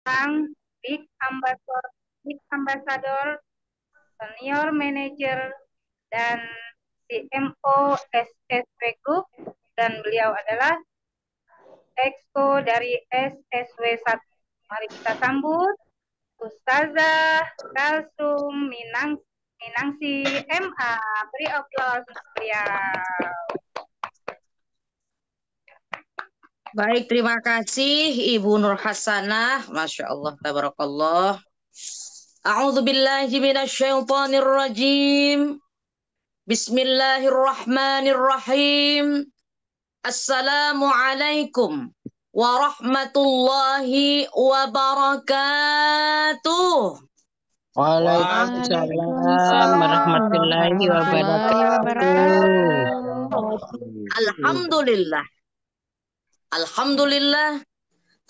Sang Big Ambassador, Senior Manager, dan CMO SSW Group, dan beliau adalah Exco dari SSW 1. Mari kita sambut Ustazah Kalsum Minangsi MA. Beri aplaus untuk beliau. Baik, terima kasih Ibu Nur Hasanah. Masya Allah, tabarakallah. A'udzu billahi minasyaitonir rajim. Bismillahirrahmanirrahim. Assalamualaikum warahmatullahi wabarakatuh. Waalaikumsalam warahmatullahi wabarakatuh. Alhamdulillah.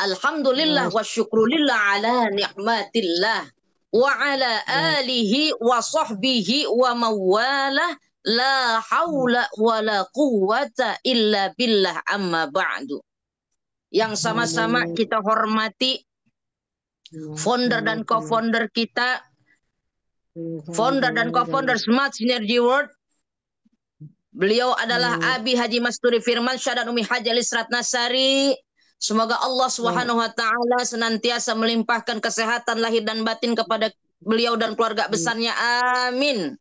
Alhamdulillah wa syukrulillah ala ni'matillah wa ala alihi wa sahbihi wa mawalah la hawla wa la quwwata illa billah amma ba'du. Yang sama-sama kita hormati founder dan co-founder kita, founder dan co-founder Smart Synergy World. Beliau adalah Abi Haji Masturi Firmansyah dan Umi Haji Elis Ratnasari. Semoga Allah Subhanahu wa taala senantiasa melimpahkan kesehatan lahir dan batin kepada beliau dan keluarga besarnya. Amin.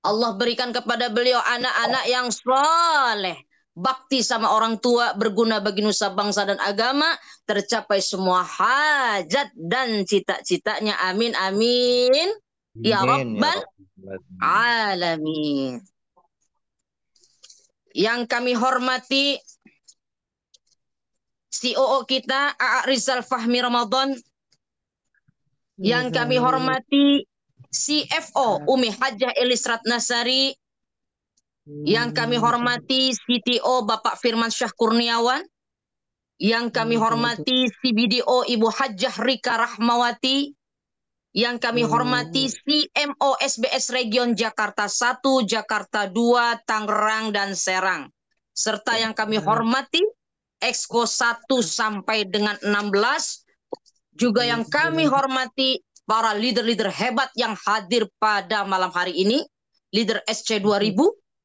Allah berikan kepada beliau anak-anak yang soleh, bakti sama orang tua, berguna bagi nusa bangsa dan agama, tercapai semua hajat dan cita-citanya. Amin amin. Ya Rabbal alamin. Yang kami hormati COO kita A.A. Rizal Fahmi Ramadan. Yang kami hormati CFO Umi Hajah Elis Ratnasari. Yang kami hormati CTO Bapak Firman Syah Kurniawan. Yang kami hormati CBDO Ibu Hajah Rika Rahmawati. Yang kami hormati CMO SBS Region Jakarta 1, Jakarta 2, Tangerang, dan Serang. Serta yang kami hormati Exco 1 sampai dengan 16. Juga yang kami hormati para leader-leader hebat yang hadir pada malam hari ini. Leader SC 2000,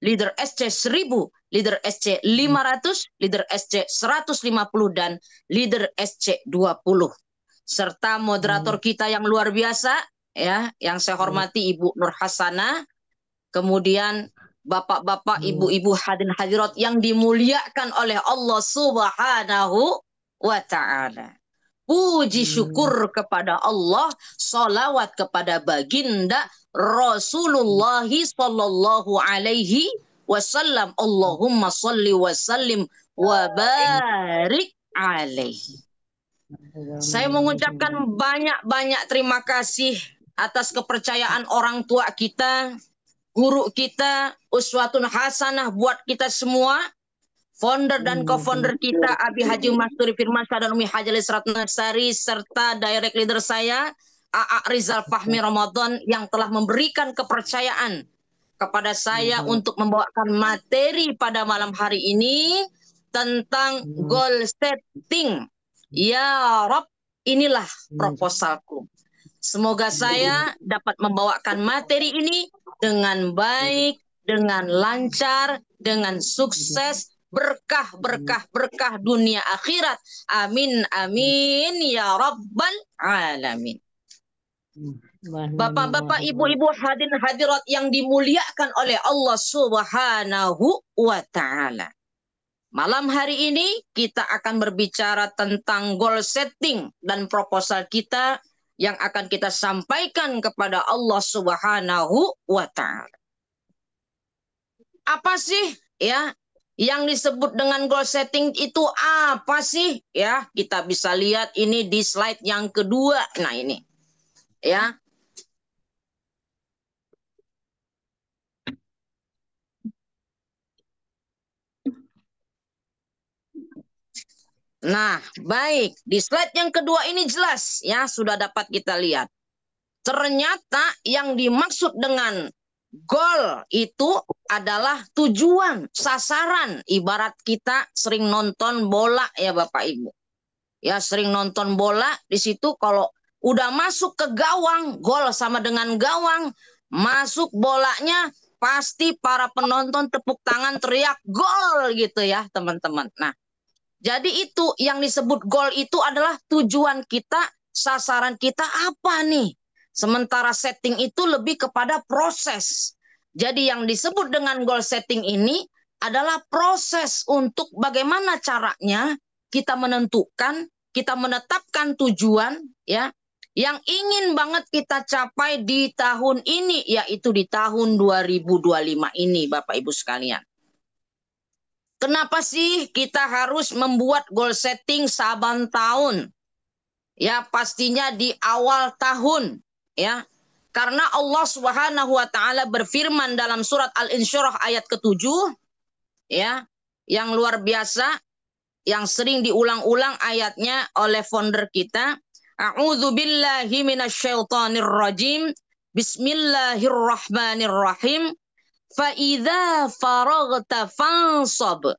leader SC 1000, leader SC 500, leader SC 150, dan leader SC 20. Serta moderator kita yang luar biasa, ya, yang saya hormati Ibu Nur Hasanah, kemudian bapak-bapak, ibu-ibu, hadirin hadirat yang dimuliakan oleh Allah Subhanahu wa taala. Puji syukur kepada Allah, salawat kepada baginda Rasulullah sallallahu alaihi wasallam. Allahumma salli wa sallim wa barik alaihi. Saya mengucapkan banyak-banyak terima kasih atas kepercayaan orang tua kita, guru kita, uswatun hasanah buat kita semua, founder dan co-founder kita Abi Haji Masturi Firmansyah dan Umi Haji Elis Ratnasari, serta direct leader saya A.A. Rizal Fahmi Ramadan yang telah memberikan kepercayaan kepada saya untuk membawakan materi pada malam hari ini tentang goal setting. Ya Rob, inilah proposalku. Semoga saya dapat membawakan materi ini dengan baik, dengan lancar, dengan sukses, berkah dunia akhirat. Amin amin ya Rabbal alamin. Bapak-bapak, ibu-ibu, hadirin hadirat yang dimuliakan oleh Allah Subhanahu wa taala. Malam hari ini kita akan berbicara tentang goal setting dan proposal kita yang akan kita sampaikan kepada Allah Subhanahu wa taala. Apa sih ya yang disebut dengan goal setting itu, apa sih? Ya, kita bisa lihat ini di slide yang kedua. Nah, ini. Ya. Nah, baik. Di slide yang kedua ini jelas ya, sudah dapat kita lihat. Ternyata yang dimaksud dengan goal itu adalah tujuan, sasaran. Ibarat kita sering nonton bola ya Bapak Ibu. ya sering nonton bola di situ, kalau udah masuk ke gawang, gol sama dengan gawang, masuk bolanya pasti para penonton tepuk tangan teriak gol gitu ya teman-teman. Nah, jadi itu yang disebut gol itu adalah tujuan kita, sasaran kita apa nih. Sementara setting itu lebih kepada proses. Jadi yang disebut dengan goal setting ini adalah proses untuk bagaimana caranya kita menentukan, kita menetapkan tujuan ya yang ingin banget kita capai di tahun ini, yaitu di tahun 2025 ini Bapak Ibu sekalian. Kenapa sih kita harus membuat goal setting saban tahun? Ya, pastinya di awal tahun, ya. Karena Allah Subhanahu wa taala berfirman dalam surat Al-Insyirah ayat ke-7, ya, yang luar biasa, yang sering diulang-ulang ayatnya oleh founder kita. A'udzu billahi minasyaitonir rajim. Bismillahirrahmanirrahim. Fa'idza faragta fansab.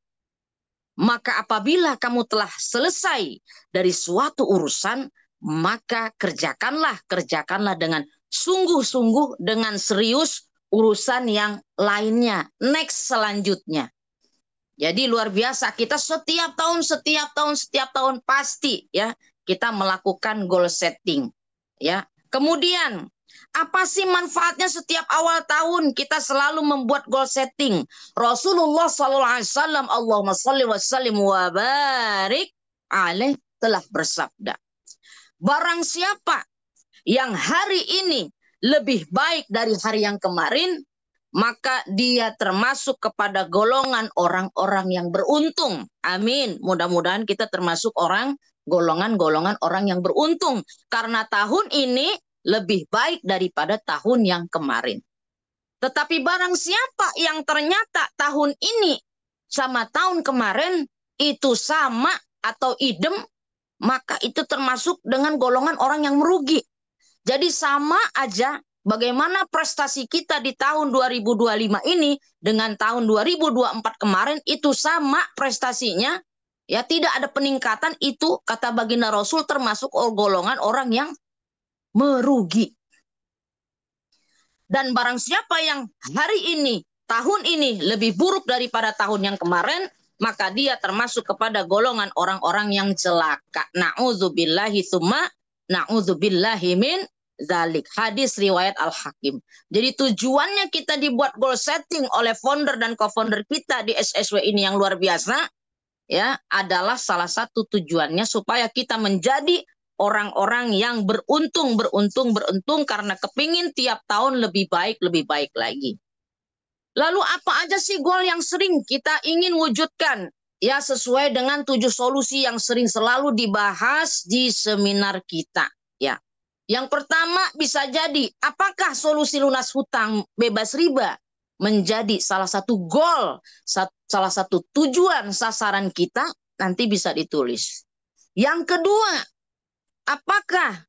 Maka apabila kamu telah selesai dari suatu urusan, maka kerjakanlah dengan sungguh-sungguh, dengan serius urusan yang lainnya. Next selanjutnya. Jadi luar biasa, kita setiap tahun pasti ya kita melakukan goal setting. Ya. Kemudian apa sih manfaatnya setiap awal tahun kita selalu membuat goal setting? Rasulullah SAW, Allahumma salli wa sallim wa barik alaih, telah bersabda, barang siapa yang hari ini lebih baik dari hari yang kemarin, maka dia termasuk kepada golongan orang-orang yang beruntung. Amin. Mudah-mudahan kita termasuk golongan orang yang beruntung. Karena tahun ini lebih baik daripada tahun yang kemarin. Tetapi barang siapa yang ternyata tahun ini sama tahun kemarin itu sama atau idem, maka itu termasuk dengan golongan orang yang merugi. Jadi sama aja bagaimana prestasi kita di tahun 2025 ini dengan tahun 2024 kemarin itu sama prestasinya. Ya, tidak ada peningkatan, itu kata baginda Rasul termasuk golongan orang yang merugi. Dan barang siapa yang hari ini, tahun ini lebih buruk daripada tahun yang kemarin, maka dia termasuk kepada golongan orang-orang yang celaka. Na'udzubillahi tsumma na'udzubillahi min zalik. Hadis riwayat Al-Hakim. Jadi tujuannya kita dibuat goal setting oleh founder dan co-founder kita di SSW ini yang luar biasa, ya, adalah salah satu tujuannya supaya kita menjadi orang-orang yang beruntung karena kepingin tiap tahun lebih baik lagi. Lalu apa aja sih goal yang sering kita ingin wujudkan? Ya, sesuai dengan 7 solusi yang sering selalu dibahas di seminar kita. Ya, yang pertama bisa jadi, apakah solusi lunas hutang bebas riba menjadi salah satu goal, salah satu tujuan sasaran kita? Nanti bisa ditulis. Yang kedua, apakah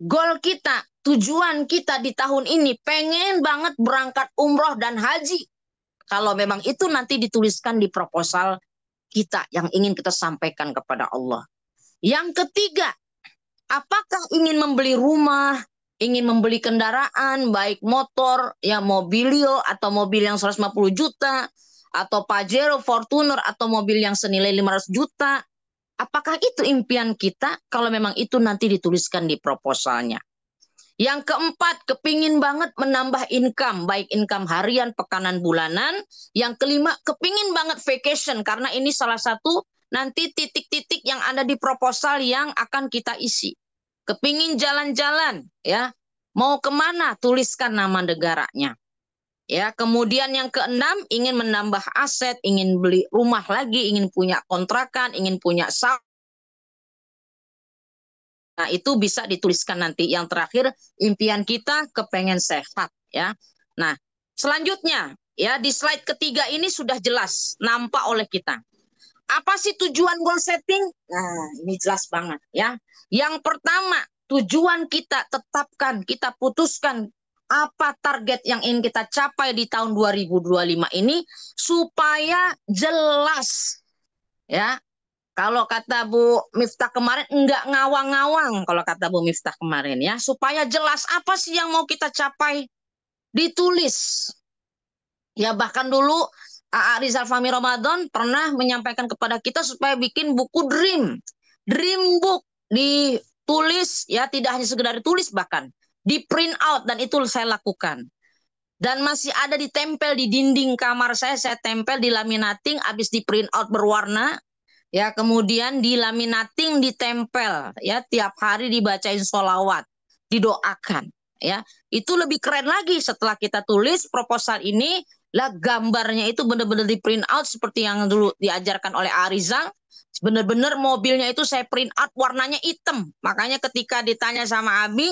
goal kita, tujuan kita di tahun ini pengen banget berangkat umroh dan haji? Kalau memang itu nanti dituliskan di proposal kita yang ingin kita sampaikan kepada Allah. Yang ketiga, apakah ingin membeli rumah, ingin membeli kendaraan, baik motor, ya mobilio atau mobil yang 150 juta, atau Pajero, Fortuner, atau mobil yang senilai 500 juta. Apakah itu impian kita? Kalau memang itu nanti dituliskan di proposalnya. Yang keempat, kepingin banget menambah income, baik income harian, pekanan, bulanan. Yang kelima, kepingin banget vacation, karena ini salah satu nanti titik-titik yang ada di proposal yang akan kita isi. Kepingin jalan-jalan, ya, mau kemana? Tuliskan nama negaranya. Ya, kemudian yang keenam, ingin menambah aset, ingin beli rumah lagi, ingin punya kontrakan, ingin punya saham. Nah, itu bisa dituliskan nanti. Yang terakhir, impian kita kepengen sehat, ya. Nah, selanjutnya, ya, di slide ketiga ini sudah jelas nampak oleh kita. Apa sih tujuan goal setting? Nah, ini jelas banget, ya. Yang pertama, tujuan kita tetapkan, kita putuskan apa target yang ingin kita capai di tahun 2025 ini supaya jelas, ya. Kalau kata Bu Miftah kemarin, enggak ngawang-ngawang kalau kata Bu Miftah kemarin ya. Supaya jelas apa sih yang mau kita capai, ditulis. Ya bahkan dulu A.A. Rizal Fahmi Ramadan pernah menyampaikan kepada kita supaya bikin buku Dream Book, ditulis ya, tidak hanya sekedar ditulis, bahkan di print out, dan itu saya lakukan. Dan masih ada ditempel di dinding kamar saya tempel di laminating, habis di print out berwarna, ya kemudian di laminating, ditempel, ya tiap hari dibacain sholawat, didoakan, ya itu lebih keren lagi. Setelah kita tulis proposal ini, lah gambarnya itu benar-benar di print out seperti yang dulu diajarkan oleh Arizal. Benar-benar mobilnya itu saya print out warnanya hitam. Makanya ketika ditanya sama Abi,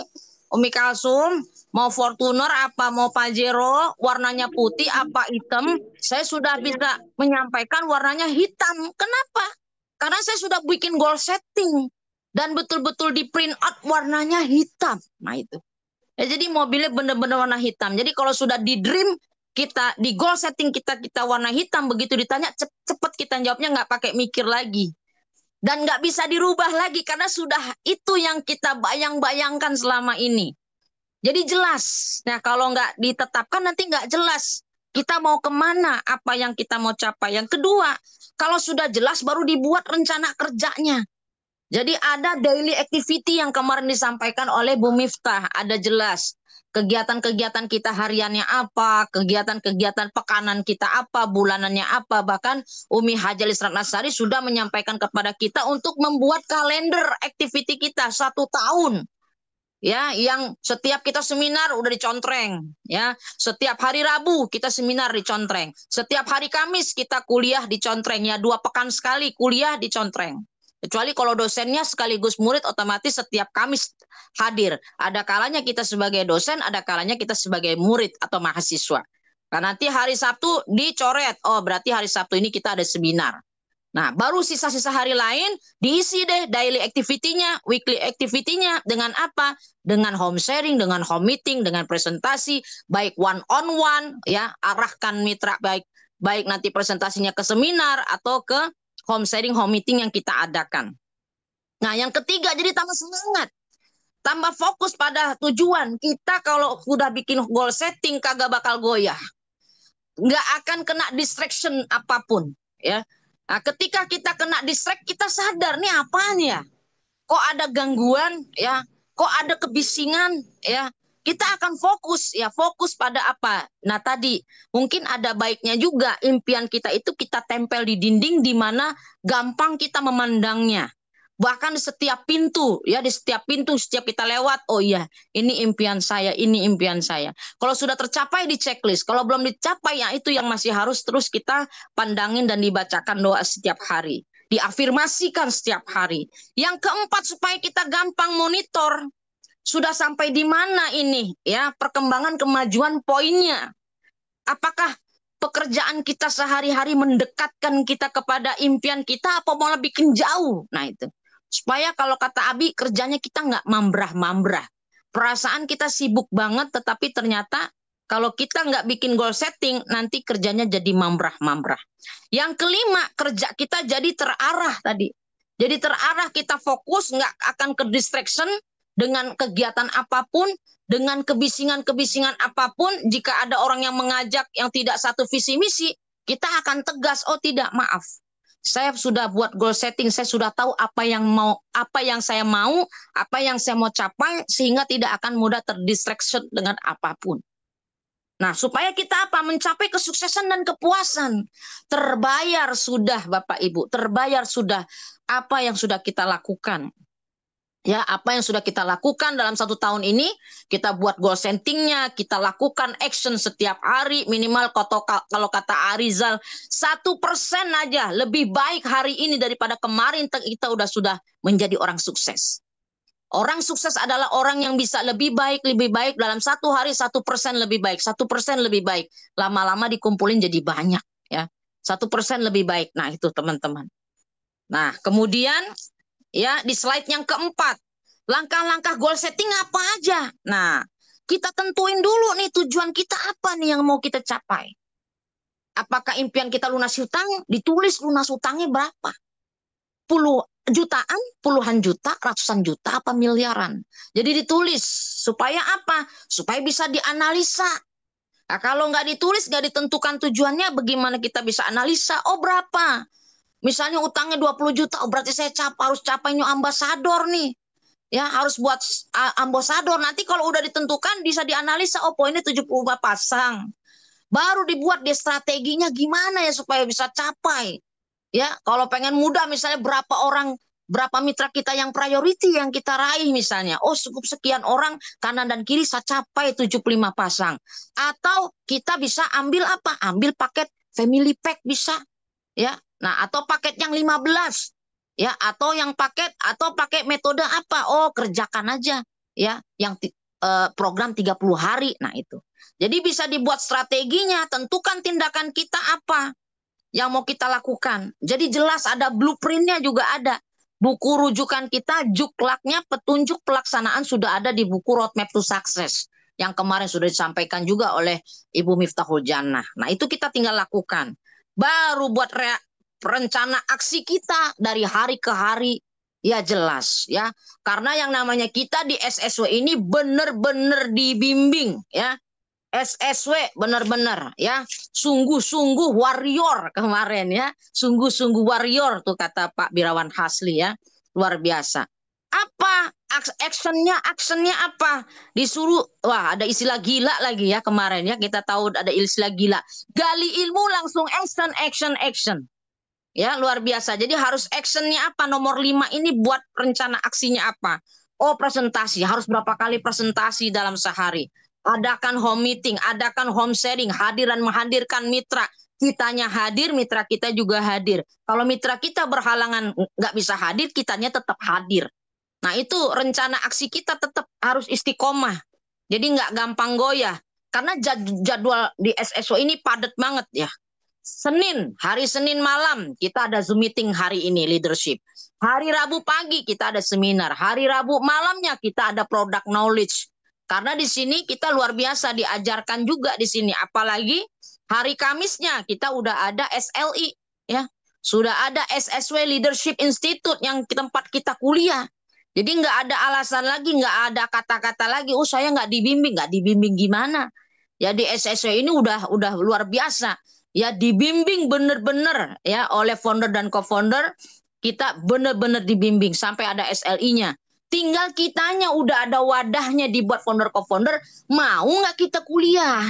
Umi Kalsum, mau Fortuner apa mau Pajero, warnanya putih apa hitam, saya sudah bisa menyampaikan warnanya hitam. Kenapa? Karena saya sudah bikin goal setting dan betul-betul di print out warnanya hitam. Nah itu. Ya, jadi mobilnya benar-benar warna hitam. Jadi kalau sudah di dream kita, di goal setting kita warna hitam, begitu ditanya cepet kita jawabnya, nggak pakai mikir lagi. Dan nggak bisa dirubah lagi karena sudah itu yang kita bayang-bayangkan selama ini. Jadi jelas. Nah kalau nggak ditetapkan nanti nggak jelas. Kita mau kemana, apa yang kita mau capai. Yang kedua, kalau sudah jelas baru dibuat rencana kerjanya. Jadi ada daily activity yang kemarin disampaikan oleh Bu Miftah. Ada jelas. Kegiatan-kegiatan kita hariannya apa, kegiatan-kegiatan pekanan kita apa, bulanannya apa. Bahkan Umi Haja Lisrat Nasari sudah menyampaikan kepada kita untuk membuat kalender activity kita 1 tahun. Ya, yang setiap kita seminar udah dicontreng, ya. Setiap hari Rabu kita seminar dicontreng. Setiap hari Kamis kita kuliah dicontreng, ya 2 pekan sekali kuliah dicontreng. Kecuali kalau dosennya sekaligus murid, otomatis setiap Kamis hadir. Ada kalanya kita sebagai dosen, ada kalanya kita sebagai murid atau mahasiswa. Nah, nanti hari Sabtu dicoret. Oh, berarti hari Sabtu ini kita ada seminar. Nah, baru sisa-sisa hari lain diisi deh daily activity-nya, weekly activity-nya dengan apa? Dengan home sharing, dengan home meeting, dengan presentasi, baik one on one, ya, arahkan mitra baik nanti presentasinya ke seminar atau ke home sharing, home meeting yang kita adakan. Nah, yang ketiga jadi tambah semangat, tambah fokus pada tujuan. Kita kalau sudah bikin goal setting kagak bakal goyah. Nggak akan kena distraction apapun, ya. Nah, ketika kita kena distract, kita sadar nih apaan ya? Kok ada gangguan, ya? Kok ada kebisingan, ya? Kita akan fokus, ya, fokus pada apa? Nah, tadi mungkin ada baiknya juga impian kita itu kita tempel di dinding di mana gampang kita memandangnya. Bahkan di setiap pintu, ya, di setiap pintu setiap kita lewat, oh iya, ini impian saya, ini impian saya. Kalau sudah tercapai di checklist, kalau belum dicapai ya itu yang masih harus terus kita pandangin dan dibacakan doa setiap hari, diafirmasikan setiap hari. Yang keempat, supaya kita gampang monitor sudah sampai di mana ini, ya, perkembangan kemajuan poinnya. Apakah pekerjaan kita sehari-hari mendekatkan kita kepada impian kita apa malah bikin jauh? Nah itu. Supaya kalau kata Abi, kerjanya kita nggak mambrah-mambrah. Perasaan kita sibuk banget, tetapi ternyata kalau kita nggak bikin goal setting, nanti kerjanya jadi mambrah-mambrah. Yang kelima, kerja kita jadi terarah tadi. Jadi terarah, kita fokus, nggak akan ke distraction dengan kegiatan apapun, dengan kebisingan-kebisingan apapun. Jika ada orang yang mengajak yang tidak satu visi misi, kita akan tegas, oh tidak, maaf. Saya sudah buat goal setting, saya sudah tahu apa yang saya mau, apa yang saya mau capai, sehingga tidak akan mudah terdistraction dengan apapun. Nah, supaya kita apa? Mencapai kesuksesan dan kepuasan. Terbayar sudah, Bapak Ibu, terbayar sudah apa yang sudah kita lakukan. Ya, apa yang sudah kita lakukan dalam 1 tahun ini, kita buat goal settingnya, kita lakukan action setiap hari, minimal kalau kata Arizal, 1% aja lebih baik hari ini daripada kemarin, kita sudah menjadi orang sukses. Orang sukses adalah orang yang bisa lebih baik dalam 1 hari 1% lebih baik, 1% lebih baik. Lama-lama dikumpulin jadi banyak, ya. 1% lebih baik. Nah, itu teman-teman. Nah, kemudian ya di slide yang keempat, langkah-langkah goal setting apa aja. Nah, kita tentuin dulu nih tujuan kita apa nih yang mau kita capai. Apakah impian kita lunas hutang? Ditulis lunas hutangnya berapa. jutaan, puluhan juta, ratusan juta, apa miliaran. Jadi ditulis supaya apa? Supaya bisa dianalisa. Nah, kalau nggak ditulis, nggak ditentukan tujuannya, bagaimana kita bisa analisa? Oh berapa? Misalnya utangnya 20 juta, oh berarti saya harus capai new ambasador nih. Ya, harus buat ambasador. Nanti kalau udah ditentukan, bisa dianalisa, oh poinnya 75 pasang. Baru dibuat dia strateginya gimana ya supaya bisa capai. Ya, kalau pengen mudah misalnya berapa mitra kita yang priority yang kita raih misalnya. Oh, cukup sekian orang kanan dan kiri saya capai 75 pasang. Atau kita bisa ambil apa? Ambil paket family pack bisa. Ya. Nah, atau paket yang 15. Ya, atau pakai metode apa? Oh, kerjakan aja ya, yang program 30 hari. Nah, itu. Jadi bisa dibuat strateginya, tentukan tindakan kita apa yang mau kita lakukan. Jadi jelas ada blueprintnya juga ada. Buku rujukan kita, juklaknya, petunjuk pelaksanaan sudah ada di buku Roadmap to Success. Yang kemarin sudah disampaikan juga oleh Ibu Miftahul Jannah. Nah itu kita tinggal lakukan. Baru buat rencana aksi kita dari hari ke hari. Ya jelas ya. Karena yang namanya kita di SSW ini benar-benar dibimbing ya. SSW benar-benar ya, sungguh-sungguh warrior kemarin ya, sungguh-sungguh warrior tuh kata Pak Birawan Hasli ya, luar biasa. Apa actionnya apa? Disuruh, wah ada istilah gila lagi ya kemarin ya, kita tahu ada istilah gila. Gali ilmu langsung action. Ya luar biasa. Jadi harus actionnya apa? Nomor 5 ini buat rencana aksinya apa? Oh presentasi, harus berapa kali presentasi dalam sehari? Adakan home meeting, adakan home sharing, hadir dan menghadirkan mitra. Kitanya hadir, mitra kita juga hadir. Kalau mitra kita berhalangan nggak bisa hadir, kitanya tetap hadir. Nah itu rencana aksi kita tetap harus istiqomah. Jadi nggak gampang goyah. Karena jadwal di SSO ini padat banget ya. Hari Senin malam kita ada Zoom meeting hari ini leadership. Hari Rabu pagi kita ada seminar. Hari Rabu malamnya kita ada product knowledge. Karena di sini kita luar biasa diajarkan juga di sini. Apalagi hari Kamisnya kita udah ada SLI ya. Sudah ada SSW Leadership Institute yang tempat kita kuliah. Jadi nggak ada alasan lagi, nggak ada kata-kata lagi. Oh saya nggak dibimbing gimana? Ya di SSW ini udah luar biasa. Ya dibimbing bener-bener ya oleh founder dan co-founder, kita bener-bener dibimbing sampai ada SLI-nya. Tinggal kitanya udah ada wadahnya dibuat founder co-founder, mau nggak kita kuliah?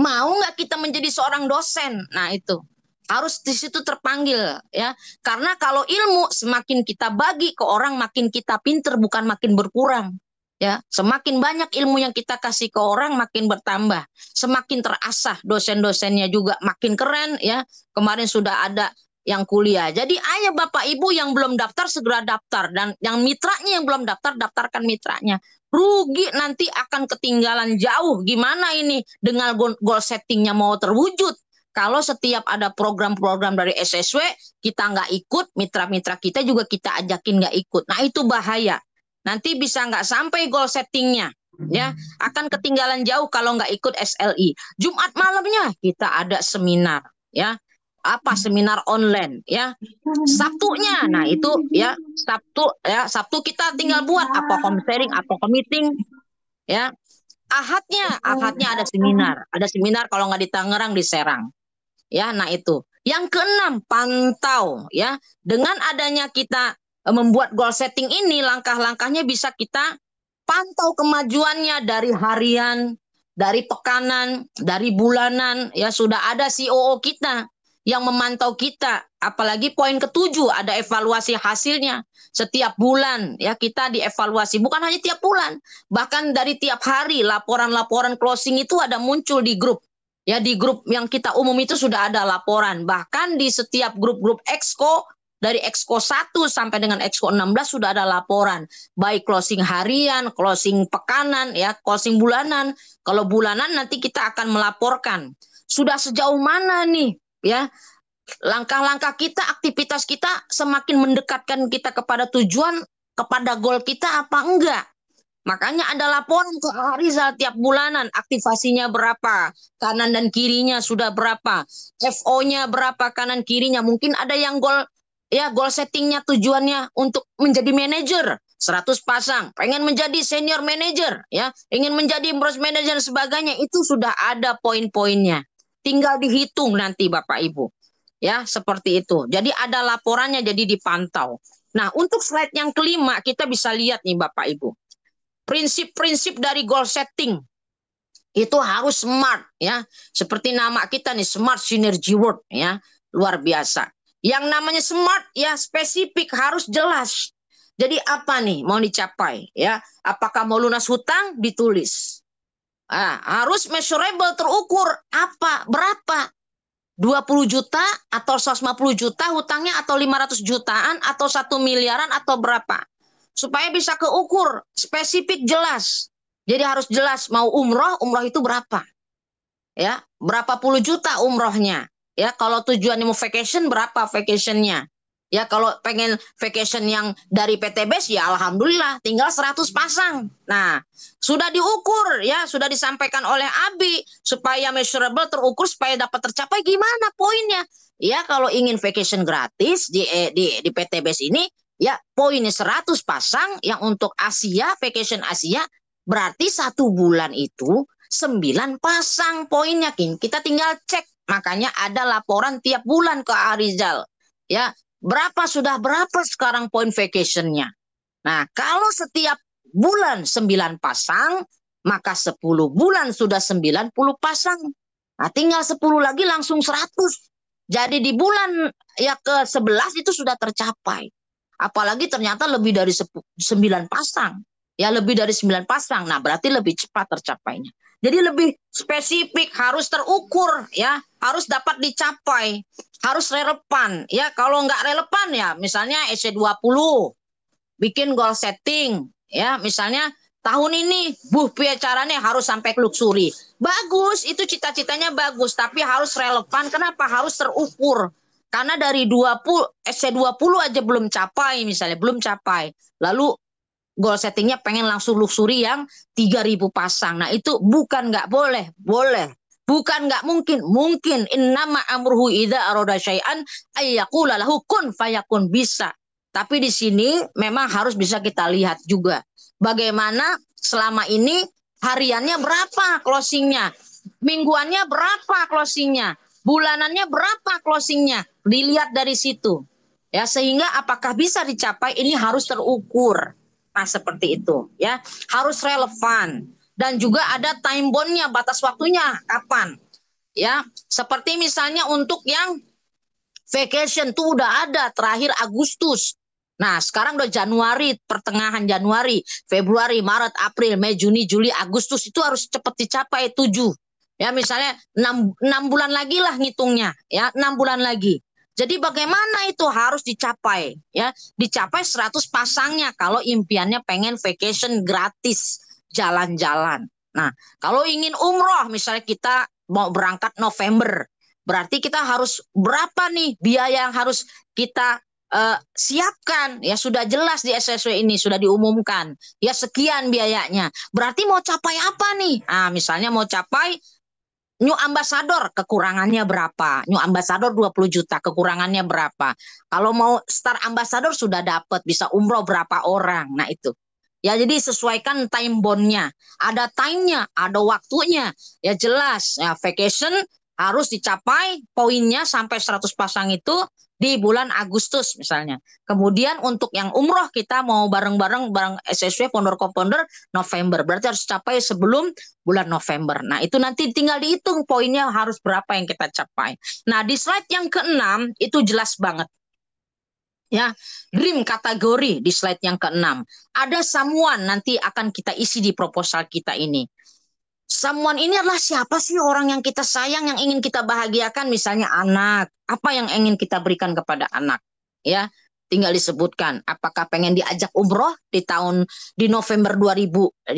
Mau nggak kita menjadi seorang dosen? Nah itu harus di situ terpanggil ya. Karena kalau ilmu semakin kita bagi ke orang, makin kita pinter, bukan makin berkurang. Ya, semakin banyak ilmu yang kita kasih ke orang makin bertambah, semakin terasah dosen-dosennya juga makin keren ya. Kemarin sudah ada yang kuliah. Jadi ayo Bapak Ibu yang belum daftar segera daftar, dan yang mitranya yang belum daftar daftarkan mitranya. Rugi nanti akan ketinggalan jauh. Gimana ini dengan goal settingnya mau terwujud? Kalau setiap ada program-program dari SSW kita nggak ikut, mitra-mitra kita juga kita ajakin nggak ikut. Nah itu bahaya. Nanti bisa nggak sampai goal settingnya, ya akan ketinggalan jauh kalau nggak ikut SLI. Jumat malamnya kita ada seminar, ya apa seminar online, ya Sabtunya, nah itu ya Sabtu kita tinggal buat apa home sharing atau meeting, ya Ahadnya ada seminar kalau nggak di Tangerang di Serang, ya nah itu. Yang keenam pantau, ya dengan adanya kita membuat goal setting ini, langkah-langkahnya bisa kita pantau kemajuannya dari harian, dari pekanan, dari bulanan. Ya sudah ada COO kita yang memantau kita. Apalagi poin ketujuh ada evaluasi hasilnya setiap bulan. Ya kita dievaluasi bukan hanya tiap bulan, bahkan dari tiap hari laporan-laporan closing itu ada muncul di grup. Ya di grup yang kita umum itu sudah ada laporan. Bahkan di setiap grup-grup Exco dari Exco 1 sampai dengan Exco 16 sudah ada laporan. Baik closing harian, closing pekanan, ya closing bulanan. Kalau bulanan nanti kita akan melaporkan. Sudah sejauh mana nih ya langkah-langkah kita, aktivitas kita semakin mendekatkan kita kepada tujuan, kepada goal kita apa enggak. Makanya ada laporan ke Arizal tiap bulanan, aktivasinya berapa, kanan dan kirinya sudah berapa, FO-nya berapa, kanan kirinya. Mungkin ada yang goal ya goal settingnya tujuannya untuk menjadi manajer, 100 pasang. Pengen menjadi senior manager, ya, ingin menjadi branch manager dan sebagainya, itu sudah ada poin-poinnya. Tinggal dihitung nanti Bapak Ibu. Ya, seperti itu. Jadi ada laporannya, jadi dipantau. Nah, untuk slide yang kelima kita bisa lihat nih Bapak Ibu. Prinsip-prinsip dari goal setting itu harus smart, ya. Seperti nama kita nih, Smart Synergy Word, ya. Luar biasa. Yang namanya smart, ya, spesifik, harus jelas. Jadi apa nih mau dicapai, ya? Apakah mau lunas hutang? Ditulis. Harus measurable, terukur. Apa? Berapa? 20 juta atau 150 juta hutangnya, atau 500 jutaan atau 1 miliaran atau berapa? Supaya bisa keukur, spesifik, jelas. Jadi harus jelas, mau umroh, umroh itu berapa? Ya, berapa puluh juta umrohnya? Ya, kalau tujuannya mau vacation, berapa vacationnya? Ya, kalau pengen vacation yang dari PTBS, ya alhamdulillah, tinggal 100 pasang. Nah, sudah diukur, ya, sudah disampaikan oleh Abi, supaya measurable, terukur, supaya dapat tercapai. Gimana poinnya? Ya, kalau ingin vacation gratis di PTBS ini, ya, poinnya 100 pasang, yang untuk Asia, vacation Asia, berarti 1 bulan itu 9 pasang poinnya, King. Kita tinggal cek. Makanya ada laporan tiap bulan ke Arizal. Ya, sudah berapa sekarang poin vacationnya. Nah, kalau setiap bulan 9 pasang, maka 10 bulan sudah 90 pasang. Nah, tinggal 10 lagi langsung 100. Jadi di bulan ya ke-11 itu sudah tercapai. Apalagi ternyata lebih dari 9 pasang. Ya, lebih dari 9 pasang. Nah, berarti lebih cepat tercapainya. Jadi lebih spesifik, harus terukur, ya, harus dapat dicapai, harus relevan. Ya, kalau nggak relevan, ya, misalnya SC20 bikin goal setting, ya, misalnya tahun ini caranya harus sampai luxury. Bagus, itu cita-citanya bagus, tapi harus relevan. Kenapa? Harus terukur. Karena dari 20 SC20 aja belum capai, misalnya belum capai. Lalu goal settingnya pengen langsung luxury yang 3.000 pasang. Nah, itu bukan nggak boleh, boleh. Bukan nggak mungkin, mungkin. Innama amruhu idza arada syai'an ayyaqula lahu kun fayakun, bisa. Tapi di sini memang harus bisa kita lihat juga bagaimana selama ini hariannya berapa closingnya, mingguannya berapa closingnya, bulanannya berapa closingnya. Dilihat dari situ. Ya, sehingga apakah bisa dicapai ini harus terukur. Nah, seperti itu, ya. Harus relevan dan juga ada time bond-nya, batas waktunya kapan. Ya, seperti misalnya untuk yang vacation tuh udah ada terakhir Agustus. Nah, sekarang udah Januari, pertengahan Januari, Februari, Maret, April, Mei, Juni, Juli, Agustus, itu harus cepat dicapai 7. Ya, misalnya 6 bulan lagi lah ngitungnya, ya, 6 bulan lagi. Jadi bagaimana itu harus dicapai, ya, dicapai 100 pasangnya kalau impiannya pengen vacation gratis, jalan-jalan. Nah, kalau ingin umroh, misalnya kita mau berangkat November, berarti kita harus berapa nih biaya yang harus kita siapkan, ya, sudah jelas di SSW ini, sudah diumumkan, ya, sekian biayanya. Berarti mau capai apa nih? Nah, misalnya mau capai New Ambassador, kekurangannya berapa? New Ambassador 20 juta, kekurangannya berapa? Kalau mau Star Ambassador sudah dapat, bisa umroh berapa orang. Nah, itu. Ya, jadi sesuaikan time bond-nya. Ada time-nya, ada waktunya. Ya, jelas. Ya, vacation harus dicapai poinnya sampai 100 pasang itu di bulan Agustus misalnya. Kemudian untuk yang umroh kita mau bareng-bareng bareng SSW founder co-founder November. Berarti harus capai sebelum bulan November. Nah, itu nanti tinggal dihitung poinnya harus berapa yang kita capai. Nah, di slide yang ke-6 itu jelas banget. Ya, dream kategori di slide yang ke-6. Ada someone nanti akan kita isi di proposal kita ini. Someone ini adalah siapa sih orang yang kita sayang, yang ingin kita bahagiakan, misalnya anak. Apa yang ingin kita berikan kepada anak? Ya, tinggal disebutkan. Apakah pengen diajak umroh di November 2025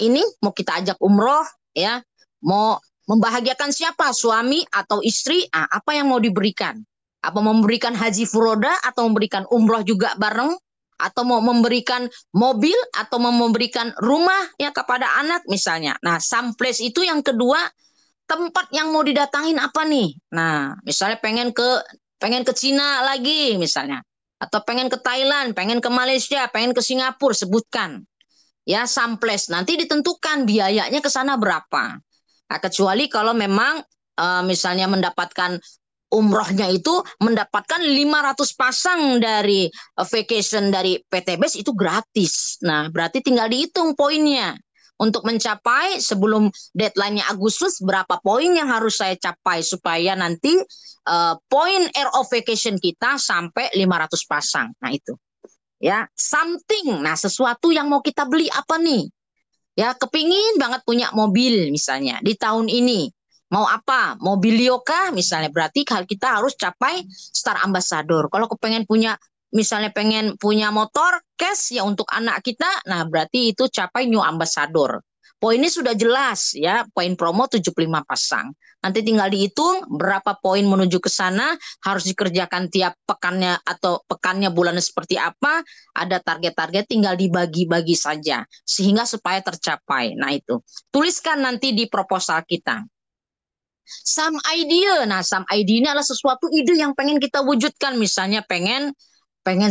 ini mau kita ajak umroh, ya? Mau membahagiakan siapa? Suami atau istri? Apa yang mau diberikan? Apa memberikan haji furoda atau memberikan umroh juga bareng? Atau mau memberikan mobil atau mau memberikan rumah ya kepada anak misalnya. Nah, someplace itu yang kedua, tempat yang mau didatangin apa nih? Nah, misalnya pengen ke pengen ke Cina lagi misalnya, atau pengen ke Thailand, pengen ke Malaysia, pengen ke Singapura, sebutkan. Ya, samples. Nanti ditentukan biayanya ke sana berapa. Nah, kecuali kalau memang misalnya mendapatkan umrohnya itu mendapatkan 500 pasang dari vacation dari PTBS itu gratis. Nah, berarti tinggal dihitung poinnya. Untuk mencapai sebelum deadline-nya Agustus, berapa poin yang harus saya capai supaya nanti poin Air of Vacation kita sampai 500 pasang. Nah, itu. Ya, something. Nah, sesuatu yang mau kita beli apa nih? Ya, kepingin banget punya mobil misalnya di tahun ini. Mau apa? Mobilio kah? Misalnya berarti kita harus capai Star Ambassador. Kalau kepengen punya, misalnya pengen punya motor cash ya untuk anak kita, nah berarti itu capai New Ambassador. Poinnya sudah jelas ya, poin promo 75 pasang. Nanti tinggal dihitung berapa poin menuju ke sana, harus dikerjakan tiap pekannya atau pekannya bulannya seperti apa, ada target-target tinggal dibagi-bagi saja sehingga supaya tercapai. Nah itu, tuliskan nanti di proposal kita. Some idea. Nah, some idea ini adalah sesuatu ide yang pengen kita wujudkan. Misalnya pengen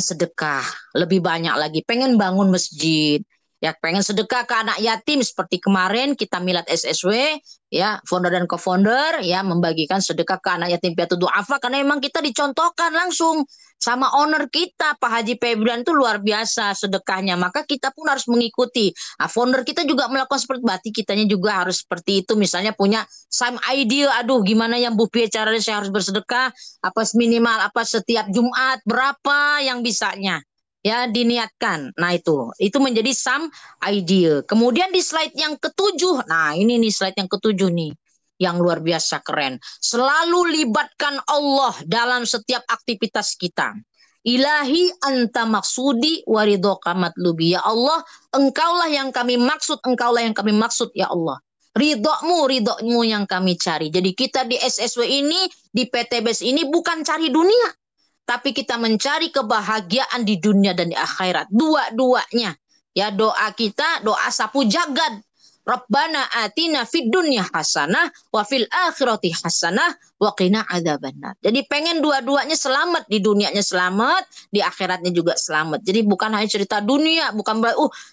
sedekah lebih banyak lagi, pengen bangun masjid, ya pengen sedekah ke anak yatim seperti kemarin kita milad SSW, ya founder dan co-founder ya membagikan sedekah ke anak yatim piatu duafa karena memang kita dicontohkan langsung sama owner kita Pak Haji Febrian itu luar biasa sedekahnya, maka kita pun harus mengikuti. Nah, founder kita juga melakukan seperti berarti kitanya juga harus seperti itu, misalnya punya some idea, aduh gimana yang Bu Pia caranya saya harus bersedekah, apa minimal apa setiap Jumat berapa yang bisanya ya diniatkan. Nah itu menjadi some idea. Kemudian di slide yang ketujuh, nah ini nih slide yang ketujuh nih yang luar biasa keren. Selalu libatkan Allah dalam setiap aktivitas kita. Ilahi anta maksudi waridoka matlubi. Ya Allah, engkaulah yang kami maksud, engkaulah yang kami maksud ya Allah. Ridhomu yang kami cari. Jadi kita di SSW ini, di PTBS ini bukan cari dunia. Tapi kita mencari kebahagiaan di dunia dan di akhirat. Dua-duanya. Ya doa kita, doa sapu jagad. Rabbana atina fid dunya hasanah wa fil akhirati hasanah wa qina adzabannar. Jadi pengen dua-duanya selamat, di dunianya selamat, di akhiratnya juga selamat. Jadi bukan hanya cerita dunia, bukan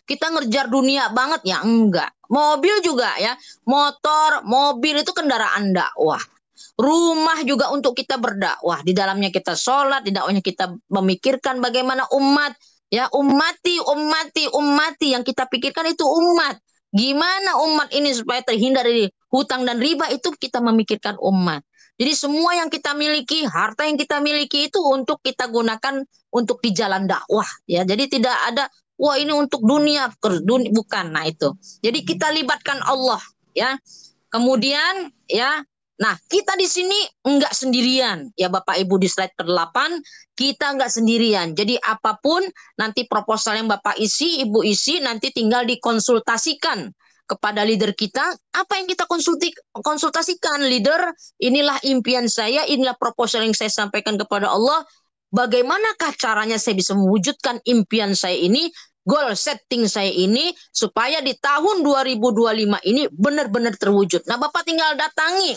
kita ngejar dunia banget ya, enggak. Mobil juga ya, motor, mobil itu kendaraan dakwah. Rumah juga untuk kita berdakwah, di dalamnya kita sholat, di dakwahnya kita memikirkan bagaimana umat, ya ummati yang kita pikirkan itu umat. Gimana umat ini supaya terhindar dari hutang dan riba, itu kita memikirkan umat. Jadi semua yang kita miliki, harta yang kita miliki itu untuk kita gunakan untuk di jalan dakwah. Ya, jadi tidak ada, wah ini untuk dunia, bukan. Nah itu. Jadi kita libatkan Allah. Ya. Kemudian ya. Nah kita di sini enggak sendirian. Ya Bapak Ibu di slide ke-8 kita enggak sendirian. Jadi apapun nanti proposal yang Bapak isi, Ibu isi, nanti tinggal dikonsultasikan kepada leader kita. Apa yang kita konsultasikan? Leader, inilah impian saya, inilah proposal yang saya sampaikan kepada Allah. Bagaimanakah caranya saya bisa mewujudkan impian saya ini, goal setting saya ini, supaya di tahun 2025 ini benar-benar terwujud. Nah Bapak tinggal datangi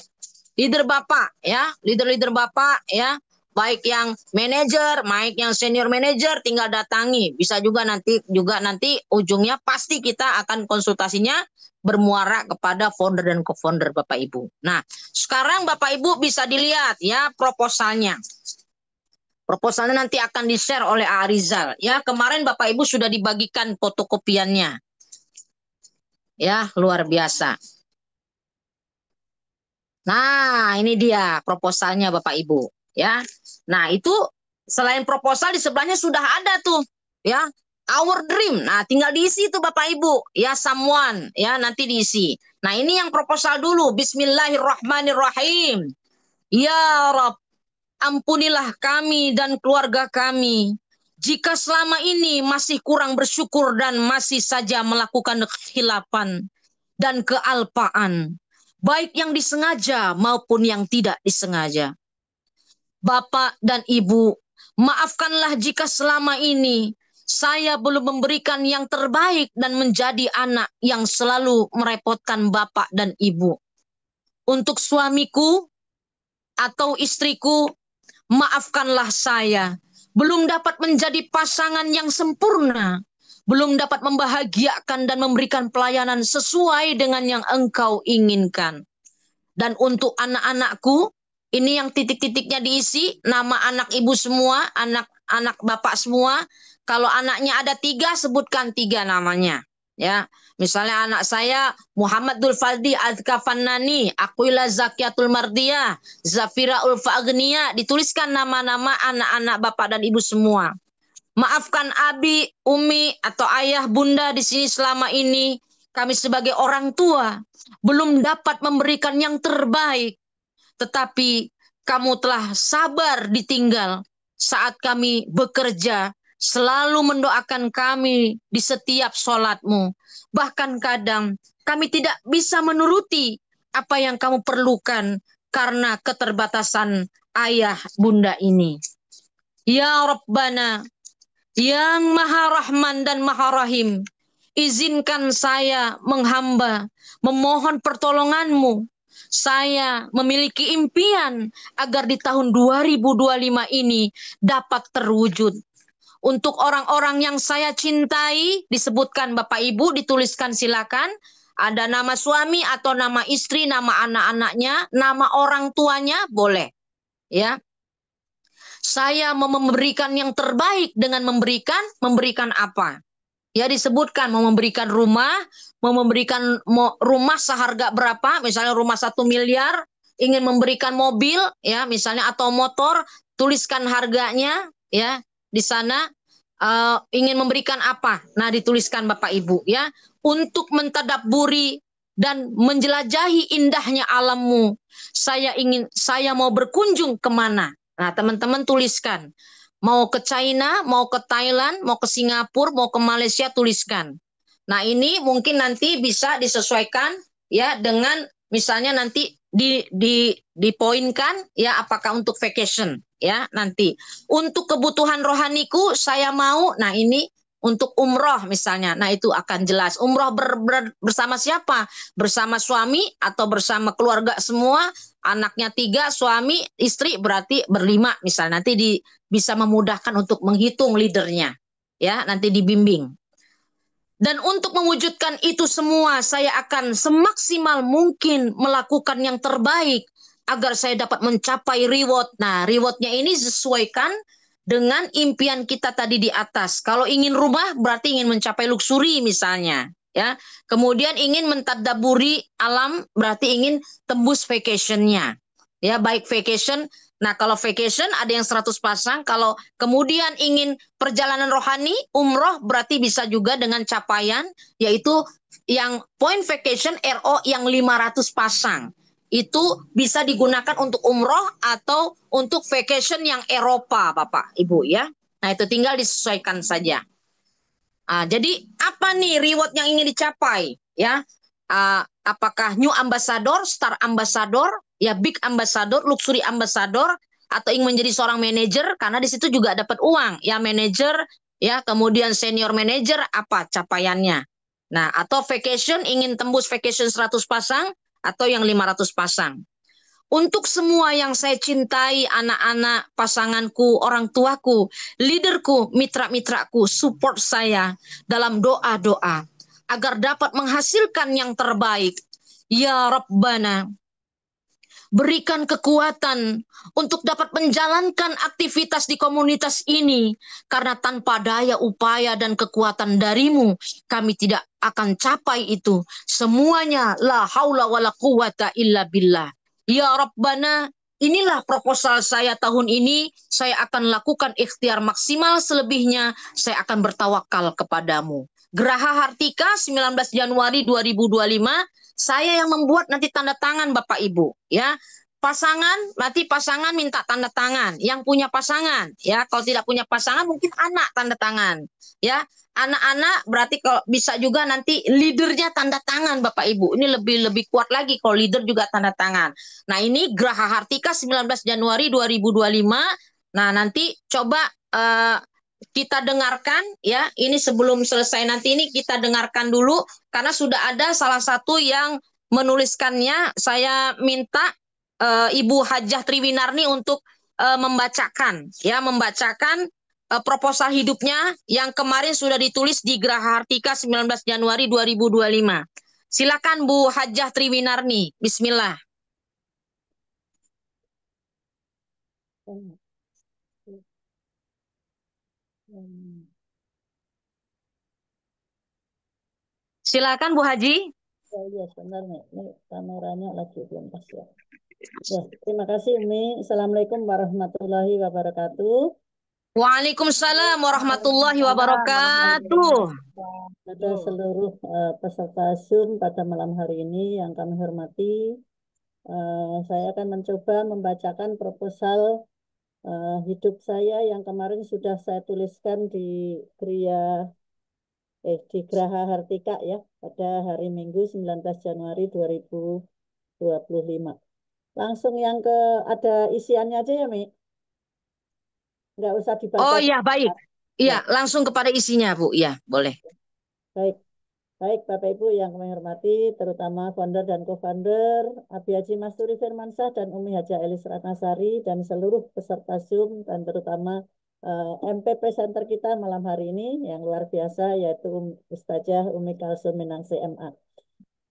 leader Bapak, ya, leader-leader Bapak, ya, baik yang manajer, baik yang senior manajer, tinggal datangi. Bisa juga nanti ujungnya pasti kita akan konsultasinya bermuara kepada founder dan co-founder Bapak Ibu. Nah, sekarang Bapak Ibu bisa dilihat ya proposalnya. Proposalnya nanti akan di-share oleh Arizal. Ya, kemarin Bapak Ibu sudah dibagikan fotokopiannya. Ya, luar biasa. Nah, ini dia proposalnya Bapak Ibu, ya. Nah, itu selain proposal di sebelahnya sudah ada tuh, ya. Our dream. Nah, tinggal diisi tuh Bapak Ibu, ya someone, ya nanti diisi. Nah, ini yang proposal dulu. Bismillahirrahmanirrahim. Ya Rabb, ampunilah kami dan keluarga kami jika selama ini masih kurang bersyukur dan masih saja melakukan kekhilafan dan kealpaan, baik yang disengaja maupun yang tidak disengaja. Bapak dan Ibu, maafkanlah jika selama ini saya belum memberikan yang terbaik dan menjadi anak yang selalu merepotkan Bapak dan Ibu. Untuk suamiku atau istriku, maafkanlah saya. Belum dapat menjadi pasangan yang sempurna. Belum dapat membahagiakan dan memberikan pelayanan sesuai dengan yang Engkau inginkan. Dan untuk anak-anakku, ini yang titik-titiknya diisi, nama anak ibu semua, anak-anak bapak semua. Kalau anaknya ada 3, sebutkan 3 namanya. Ya, misalnya anak saya Muhammad Dul Faldi Azkafannani, Aquila Zakiatul Mardiyah, Zafira Ulfa Agnia, dituliskan nama-nama anak-anak bapak dan ibu semua. Maafkan abi, umi, atau ayah, bunda di sini selama ini kami sebagai orang tua belum dapat memberikan yang terbaik. Tetapi kamu telah sabar ditinggal saat kami bekerja, selalu mendoakan kami di setiap sholatmu. Bahkan kadang kami tidak bisa menuruti apa yang kamu perlukan karena keterbatasan ayah bunda ini. Ya Rabbana, yang Maha Rahman dan Maha Rahim, izinkan saya menghamba, memohon pertolonganmu. Saya memiliki impian agar di tahun 2025 ini dapat terwujud. Untuk orang-orang yang saya cintai, disebutkan Bapak Ibu, dituliskan silakan. Ada nama suami atau nama istri, nama anak-anaknya, nama orang tuanya, boleh. Ya, saya mau memberikan yang terbaik dengan memberikan apa? Ya disebutkan mau memberikan rumah, rumah seharga berapa, misalnya rumah 1 miliar, ingin memberikan mobil, ya misalnya atau motor, tuliskan harganya, ya di sana ingin memberikan apa, nah dituliskan Bapak Ibu, ya untuk mentadabburi dan menjelajahi indahnya alammu. Saya mau berkunjung kemana? Nah teman-teman tuliskan. Mau ke China, mau ke Thailand, mau ke Singapura, mau ke Malaysia, tuliskan. Nah ini mungkin nanti bisa disesuaikan ya dengan misalnya nanti dipoinkan ya apakah untuk vacation ya nanti. Untuk kebutuhan rohaniku saya mau, nah ini untuk umroh misalnya, nah itu akan jelas. Umroh bersama siapa? Bersama suami atau bersama keluarga semua, anaknya 3, suami, istri berarti berlima misalnya. Nanti bisa memudahkan untuk menghitung leadernya. Ya, nanti dibimbing. Dan untuk mewujudkan itu semua, saya akan semaksimal mungkin melakukan yang terbaik agar saya dapat mencapai reward. Nah, rewardnya ini sesuaikan dengan impian kita tadi di atas. Kalau ingin rumah berarti ingin mencapai luxury misalnya, ya. Kemudian ingin mentadaburi alam berarti ingin tembus vacationnya. Ya, baik vacation. Nah, kalau vacation ada yang 100 pasang, kalau kemudian ingin perjalanan rohani, umroh berarti bisa juga dengan capaian yaitu yang point vacation RO yang 500 pasang. Itu bisa digunakan untuk umroh atau untuk vacation yang Eropa, Bapak, Ibu ya. Nah, itu tinggal disesuaikan saja. Jadi apa nih reward yang ingin dicapai ya? Apakah new ambassador, star ambassador, ya big ambassador, luxury ambassador, atau ingin menjadi seorang manajer karena di situ juga dapat uang ya manajer ya, kemudian senior manager apa capaiannya. Nah, atau vacation ingin tembus vacation 100 pasang atau yang 500 pasang. Untuk semua yang saya cintai, anak-anak, pasanganku, orang tuaku, leaderku, mitra-mitraku, support saya dalam doa-doa agar dapat menghasilkan yang terbaik. Ya Rabbana, berikan kekuatan untuk dapat menjalankan aktivitas di komunitas ini. Karena tanpa daya upaya dan kekuatan darimu, kami tidak akan capai itu. Semuanya la haula wala quwata illa billah. Ya Rabbana, inilah proposal saya tahun ini. Saya akan lakukan ikhtiar maksimal, selebihnya saya akan bertawakal kepadamu. Geraha Hartika 19 Januari 2025, saya yang membuat nanti tanda tangan Bapak Ibu ya. Pasangan, nanti pasangan minta tanda tangan. Yang punya pasangan ya, kalau tidak punya pasangan mungkin anak tanda tangan ya. Anak-anak berarti kalau bisa juga nanti leadernya tanda tangan Bapak Ibu. Ini lebih kuat lagi kalau leader juga tanda tangan. Nah, ini Geraha Hartika 19 Januari 2025. Nah, nanti coba kita dengarkan ya. Ini sebelum selesai nanti ini kita dengarkan dulu karena sudah ada salah satu yang menuliskannya. Saya minta Ibu Hajah Triwinarni untuk membacakan proposal hidupnya yang kemarin sudah ditulis di Geraha Hartika 19 Januari 2025. Silakan Bu Hajah Triwinarni. Bismillah. Silakan Bu Haji. Ya, sebentar nih. Ini kameranya lagi belum pas ya. Ya, terima kasih Umi. Assalamualaikum warahmatullahi wabarakatuh. Waalaikumsalam warahmatullahi wabarakatuh. Pada seluruh peserta Zoom pada malam hari ini yang kami hormati, saya akan mencoba membacakan proposal hidup saya yang kemarin sudah saya tuliskan di Geraha Hartika ya pada hari Minggu 19 Januari 2025. Langsung yang ada isiannya aja ya, Mi. Nggak usah dibaca. Oh iya, baik. Iya, langsung kepada isinya, Bu. Iya, boleh. Baik. Baik, Bapak Ibu yang kami hormati, terutama founder dan co-founder, Abi Haji Masturi Firmansyah dan Umi Haja Elis Ratnasari, dan seluruh peserta Zoom, dan terutama MPP Center kita malam hari ini, yang luar biasa, yaitu Ustazah Umi Kalsum Minang CMA.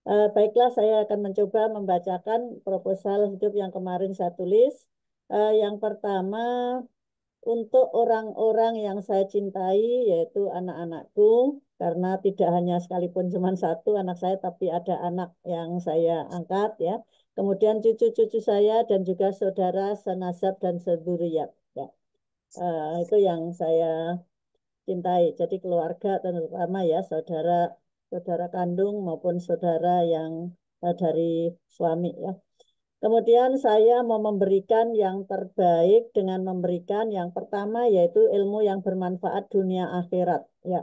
Baiklah, saya akan mencoba membacakan proposal hidup yang kemarin saya tulis. Yang pertama, untuk orang-orang yang saya cintai, yaitu anak-anakku, karena tidak hanya sekalipun cuma satu anak saya, tapi ada anak yang saya angkat, ya. Kemudian cucu-cucu saya dan juga saudara senasab dan seduriyat, ya. Itu yang saya cintai. Jadi keluarga terutama ya saudara kandung maupun saudara yang dari suami, ya. Kemudian saya mau memberikan yang terbaik dengan memberikan yang pertama yaitu ilmu yang bermanfaat dunia akhirat. Ya,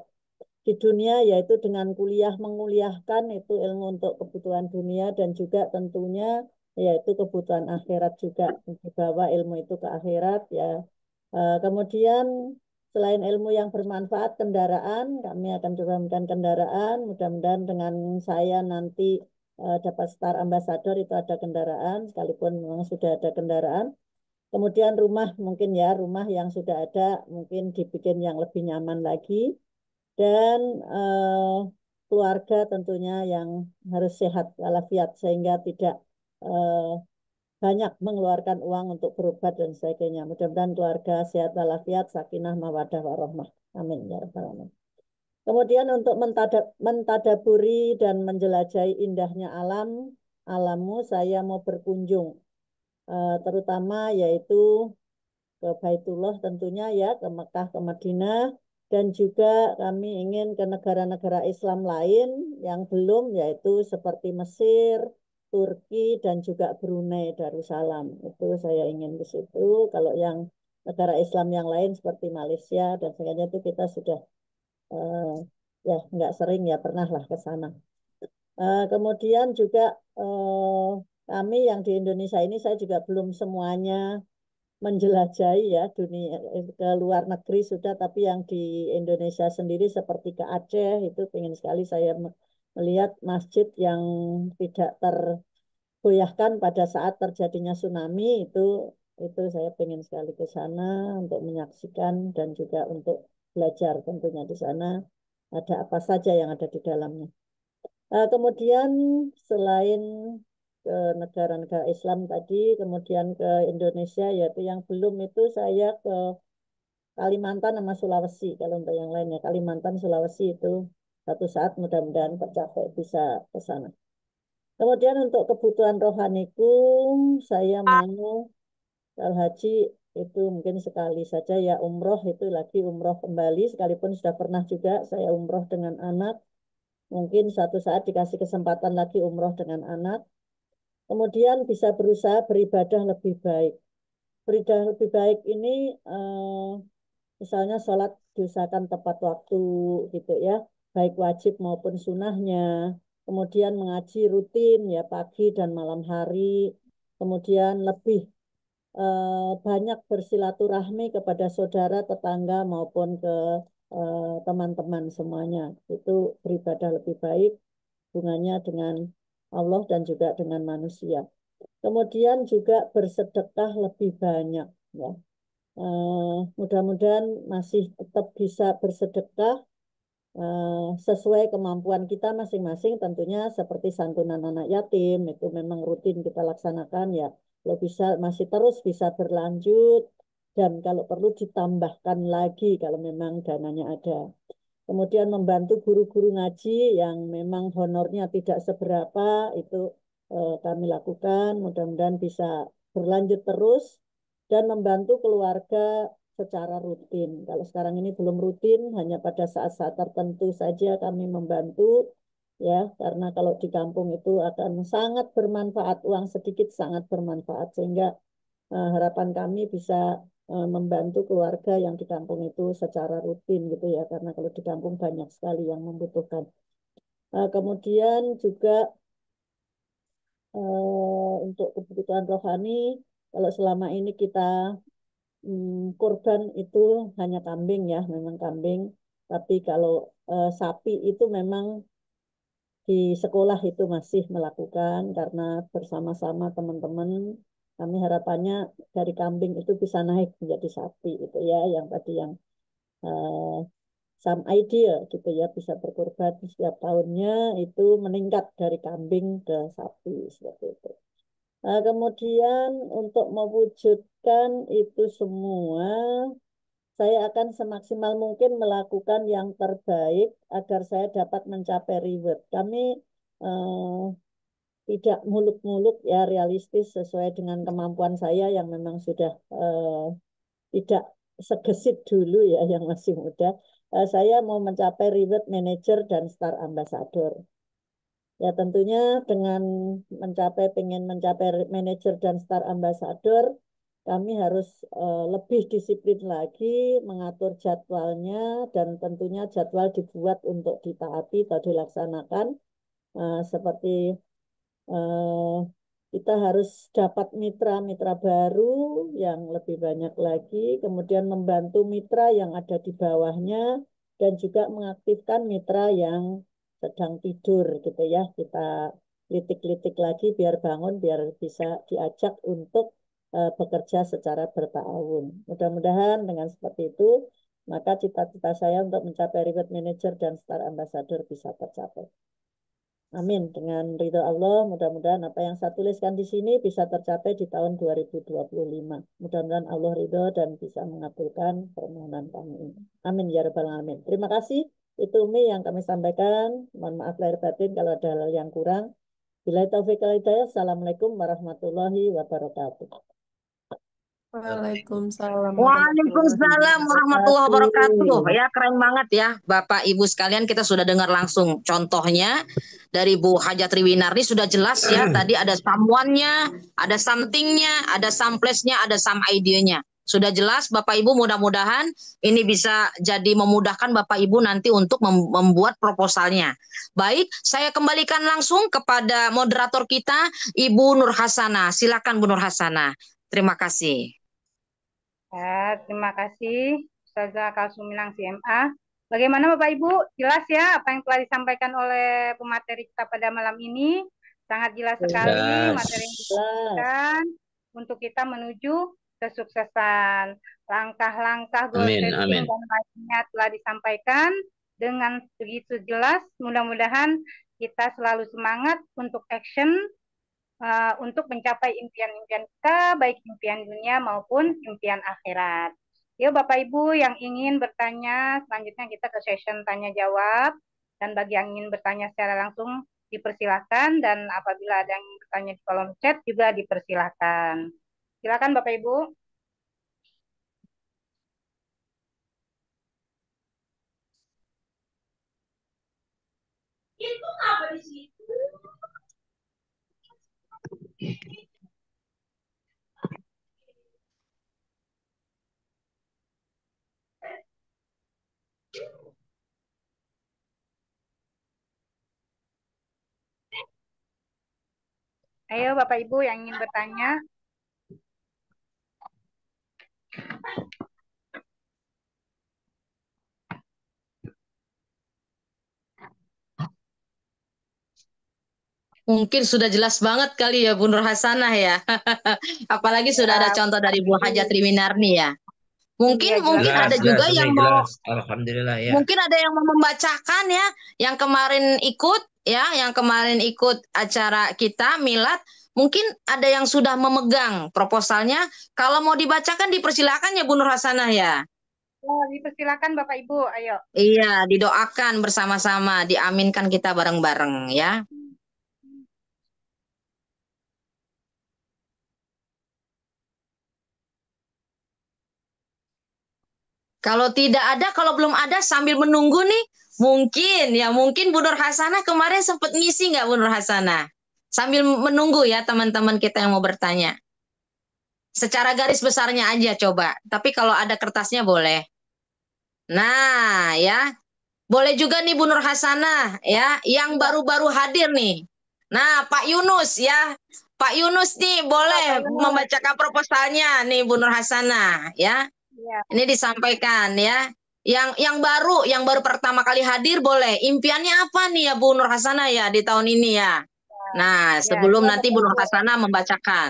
di dunia yaitu dengan kuliah menguliahkan itu ilmu untuk kebutuhan dunia dan juga tentunya yaitu kebutuhan akhirat juga, dibawa ilmu itu ke akhirat ya. Kemudian selain ilmu yang bermanfaat kendaraan, kami akan coba memberikan kendaraan. Mudah-mudahan dengan saya nanti dapat Star Ambassador itu ada kendaraan, sekalipun memang sudah ada kendaraan. Kemudian rumah mungkin ya, rumah yang sudah ada mungkin dibikin yang lebih nyaman lagi. Dan keluarga tentunya yang harus sehat walafiat sehingga tidak banyak mengeluarkan uang untuk berobat dan sebagainya. Mudah-mudahan keluarga sehat walafiat, sakinah, mawadah, warahmah. Amin ya rabbal alamin. Kemudian untuk mentadaburi dan menjelajahi indahnya alammu, saya mau berkunjung, terutama yaitu ke Baitullah tentunya ya, ke Mekah, ke Madinah, dan juga kami ingin ke negara-negara Islam lain yang belum, yaitu seperti Mesir, Turki, dan juga Brunei Darussalam. Itu saya ingin ke situ. Kalau yang negara Islam yang lain seperti Malaysia dan sebagainya itu kita sudah ya nggak sering ya pernah lah ke sana. Kemudian juga kami yang di Indonesia ini saya juga belum semuanya menjelajahi ya dunia ke luar negeri sudah, tapi yang di Indonesia sendiri seperti ke Aceh itu ingin sekali saya melihat masjid yang tidak tergoyahkan pada saat terjadinya tsunami itu saya ingin sekali ke sana untuk menyaksikan dan juga untuk belajar tentunya di sana ada apa saja yang ada di dalamnya. Kemudian selain ke negara-negara Islam tadi, kemudian ke Indonesia, yaitu yang belum itu saya ke Kalimantan sama Sulawesi. Kalau untuk yang lainnya, Kalimantan, Sulawesi itu satu saat mudah-mudahan tercapai bisa ke sana. Kemudian untuk kebutuhan rohaniku, saya mau haji itu mungkin sekali saja ya, umroh itu lagi umroh kembali, sekalipun sudah pernah juga saya umroh dengan anak. Mungkin suatu saat dikasih kesempatan lagi umroh dengan anak. Kemudian bisa berusaha beribadah lebih baik. Beribadah lebih baik ini misalnya sholat diusahakan tepat waktu gitu ya, baik wajib maupun sunnahnya. Kemudian mengaji rutin ya pagi dan malam hari. Kemudian lebih banyak bersilaturahmi kepada saudara, tetangga maupun ke teman-teman semuanya. Itu beribadah lebih baik hubungannya dengan Allah dan juga dengan manusia. Kemudian juga bersedekah lebih banyak. ya. Mudah-mudahan masih tetap bisa bersedekah sesuai kemampuan kita masing-masing, tentunya seperti santunan anak yatim itu memang rutin kita laksanakan ya. Kalau bisa masih terus bisa berlanjut dan kalau perlu ditambahkan lagi kalau memang dananya ada. Kemudian membantu guru-guru ngaji yang memang honornya tidak seberapa itu kami lakukan. Mudah-mudahan bisa berlanjut terus dan membantu keluarga secara rutin. Kalau sekarang ini belum rutin, hanya pada saat-saat tertentu saja kami membantu ya, karena kalau di kampung itu akan sangat bermanfaat, uang sedikit sangat bermanfaat sehingga harapan kami bisa membantu keluarga yang di kampung itu secara rutin gitu ya, karena kalau di kampung banyak sekali yang membutuhkan. Kemudian juga untuk kebutuhan rohani, kalau selama ini kita kurban itu hanya kambing ya, memang kambing. Tapi kalau sapi itu memang di sekolah itu masih melakukan karena bersama-sama teman-teman kami harapannya dari kambing itu bisa naik menjadi sapi itu ya, yang tadi yang uh, some idea gitu ya, bisa berkorban setiap tahunnya itu meningkat dari kambing ke sapi seperti itu. Kemudian untuk mewujudkan itu semua, saya akan semaksimal mungkin melakukan yang terbaik agar saya dapat mencapai reward. Kami eh, tidak muluk-muluk ya, realistis sesuai dengan kemampuan saya yang memang sudah tidak segesit dulu ya yang masih muda. Saya mau mencapai reward manager dan star ambassador. Ya tentunya dengan pengen mencapai manajer dan star ambassador, kami harus lebih disiplin lagi mengatur jadwalnya dan tentunya jadwal dibuat untuk ditaati atau dilaksanakan seperti eh, kita harus dapat mitra-mitra baru yang lebih banyak lagi, kemudian membantu mitra yang ada di bawahnya dan juga mengaktifkan mitra yang sedang tidur gitu ya. Kita litik-litik lagi biar bangun, biar bisa diajak untuk bekerja secara bertahun. Mudah-mudahan dengan seperti itu, maka cita-cita saya untuk mencapai reward manager dan star ambassador bisa tercapai. Amin. Dengan ridho Allah, mudah-mudahan apa yang saya tuliskan di sini bisa tercapai di tahun 2025. Mudah-mudahan Allah ridho dan bisa mengabulkan permohonan kami ini. Amin ya rabbal alamin. Terima kasih. Itu Umi yang kami sampaikan. Mohon maaf lahir batin kalau ada hal yang kurang. Bila taufiq wal hidayah. Assalamualaikum warahmatullahi wabarakatuh. Waalaikumsalam warahmatullahi Waalaikumsalam warahmatullahi wabarakatuh. wabarakatuh. Ya, keren banget ya, Bapak Ibu sekalian. Kita sudah dengar langsung contohnya dari Bu Hajat Triwinarni, sudah jelas ya. Tadi ada someone-nya, ada something-nya, ada some place-nya, ada some idea-nya. Sudah jelas Bapak Ibu, mudah-mudahan ini bisa jadi memudahkan Bapak Ibu nanti untuk membuat proposalnya. Baik, saya kembalikan langsung kepada moderator kita, Ibu Nur Hasana. Silakan Bu Nur Hasana. Terima kasih. Ya, terima kasih Ustazah Kalsuminang CMA. Bagaimana Bapak Ibu? Jelas ya apa yang telah disampaikan oleh pemateri kita pada malam ini? Sangat jelas sekali materi yang diberikan untuk kita menuju kesuksesan. Langkah-langkah goal setting dan lainnya telah disampaikan dengan begitu jelas. Mudah-mudahan kita selalu semangat untuk action untuk mencapai impian-impian kita, baik impian dunia maupun impian akhirat. Yuk Bapak Ibu yang ingin bertanya, selanjutnya kita ke session tanya jawab. Dan bagi yang ingin bertanya secara langsung dipersilahkan, dan apabila ada yang bertanya di kolom chat juga dipersilahkan. Silakan Bapak Ibu. Itu apa di situ? Ayo Bapak Ibu yang ingin bertanya. Mungkin sudah jelas banget kali ya Bu Nur Hasanah ya. Apalagi sudah ada Ya, contoh dari Bu Hajat makasih. Triwinarni ya. Iya, Mungkin jelas Jelas, ada banget. jelas, juga Umi, yang mau jelas. Alhamdulillah ya. mungkin ada yang mau membacakan ya, yang kemarin ikut ya, yang kemarin ikut acara kita Milad, mungkin ada yang sudah memegang proposalnya. Kalau mau dibacakan dipersilakan ya Bu Nur Hasanah ya. Oh, dipersilakan Bapak Ibu, ayo. Iya, didoakan bersama-sama, diaminkan kita bareng-bareng ya. Kalau tidak ada, kalau belum ada sambil menunggu nih, mungkin Bu Nur Hasanah kemarin sempat ngisi nggak Bu Nur Hasanah? Sambil menunggu ya teman-teman kita yang mau bertanya. Secara garis besarnya aja coba. Tapi kalau ada kertasnya boleh. Nah, ya. Boleh juga nih Bu Nur Hasanah ya, yang Iya, baru-baru hadir nih. Nah, Pak Yunus ya. Pak Yunus nih oh, Pak boleh Yunus. membacakan proposalnya nih Bu Nur Hasanah ya. Iya, Ini disampaikan ya. Yang baru pertama kali hadir boleh. Impiannya apa nih ya Bu Nur Hasanah ya di tahun ini ya. Nah, iya, sebelum iya nanti Bapak Bu Nur Ibu. Hasanah membacakan.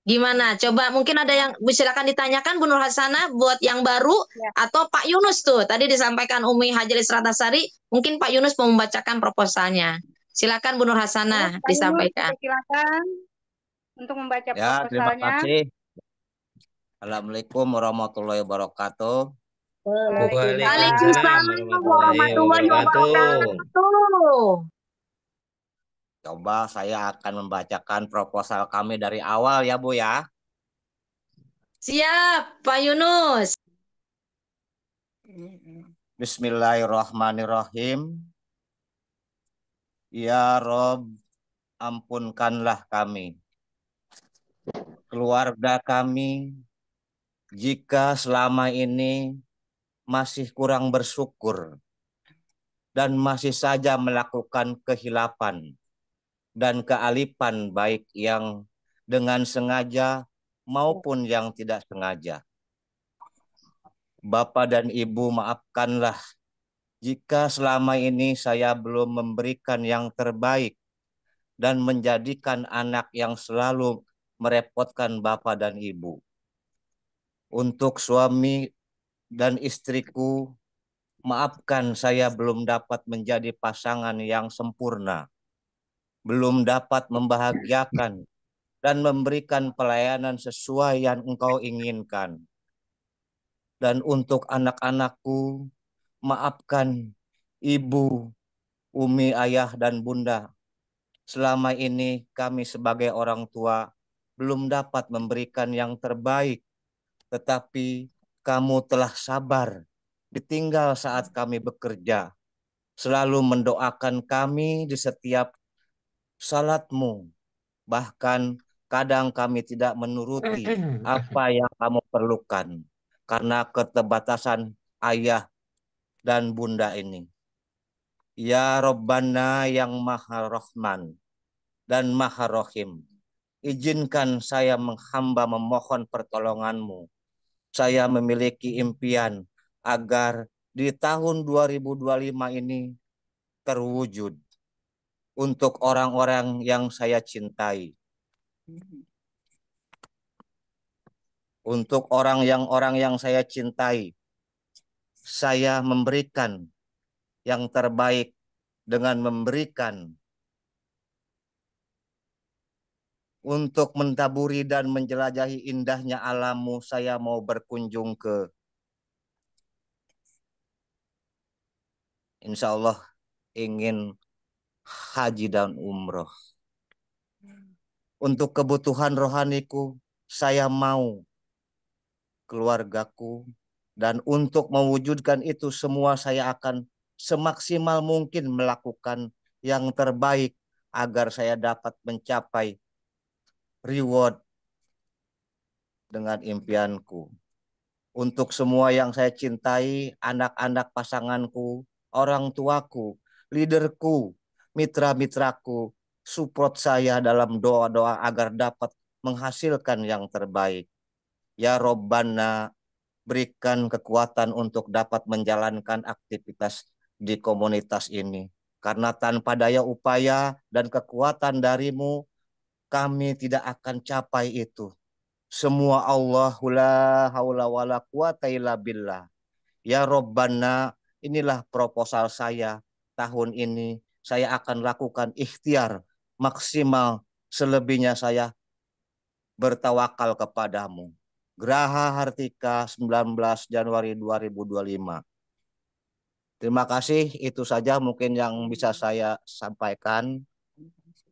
Gimana? Coba mungkin ada yang silakan ditanyakan Bu Nur Hasanah buat yang baru Ya, atau Pak Yunus tuh. Tadi disampaikan Umi Hajar Ratasari, mungkin Pak Yunus mau membacakan proposalnya. Silakan Bu Nur oh, Hasanah Pak Yunus, disampaikan. silakan untuk membaca Ya, terima proposalnya. kasih. Assalamualaikum warahmatullahi wabarakatuh. Waalaikumsalam Waalaikumsalam. Waalaikumsalam warahmatullahi warahmatullahi wabarakatuh. wabarakatuh. Coba saya akan membacakan proposal kami dari awal ya, Bu ya. Siap, Pak Yunus. Bismillahirrahmanirrahim. Ya Rob, ampunkanlah kami, keluarga kami, jika selama ini masih kurang bersyukur dan masih saja melakukan kehilapan dan kealipan baik yang dengan sengaja maupun yang tidak sengaja. Bapak dan Ibu, maafkanlah jika selama ini saya belum memberikan yang terbaik dan menjadikan anak yang selalu merepotkan Bapak dan Ibu. Untuk suami dan istriku, maafkan saya belum dapat menjadi pasangan yang sempurna, belum dapat membahagiakan dan memberikan pelayanan sesuai yang Engkau inginkan. Dan untuk anak-anakku, maafkan Ibu, Umi, Ayah, dan Bunda. Selama ini kami sebagai orang tua belum dapat memberikan yang terbaik, tetapi kamu telah sabar, ditinggal saat kami bekerja, selalu mendoakan kami di setiap salatmu, bahkan kadang kami tidak menuruti apa yang kamu perlukan karena keterbatasan ayah dan bunda ini. Ya Rabbana yang Maha Rahman dan Maha Rahim, izinkan saya menghamba memohon pertolonganmu. Saya memiliki impian agar di tahun 2025 ini terwujud untuk orang-orang yang saya cintai. Untuk orang yang saya cintai, saya memberikan yang terbaik dengan memberikan untuk mentaburi dan menjelajahi indahnya alammu. Saya mau berkunjung ke, insya Allah ingin haji dan umroh. Untuk kebutuhan rohaniku, saya mau keluargaku, dan untuk mewujudkan itu semua saya akan semaksimal mungkin melakukan yang terbaik agar saya dapat mencapai reward dengan impianku. Untuk semua yang saya cintai, anak-anak pasanganku, orang tuaku, leaderku, mitra-mitraku, support saya dalam doa-doa agar dapat menghasilkan yang terbaik. Ya Robbana, berikan kekuatan untuk dapat menjalankan aktivitas di komunitas ini. Karena tanpa daya upaya dan kekuatan darimu, kami tidak akan capai itu. Semua Allahu la haula wala quwata illa billah. Ya Robbana, inilah proposal saya tahun ini. Saya akan lakukan ikhtiar maksimal, selebihnya saya bertawakal kepadamu. Graha Hartika 19 Januari 2025. Terima kasih, itu saja mungkin yang bisa saya sampaikan.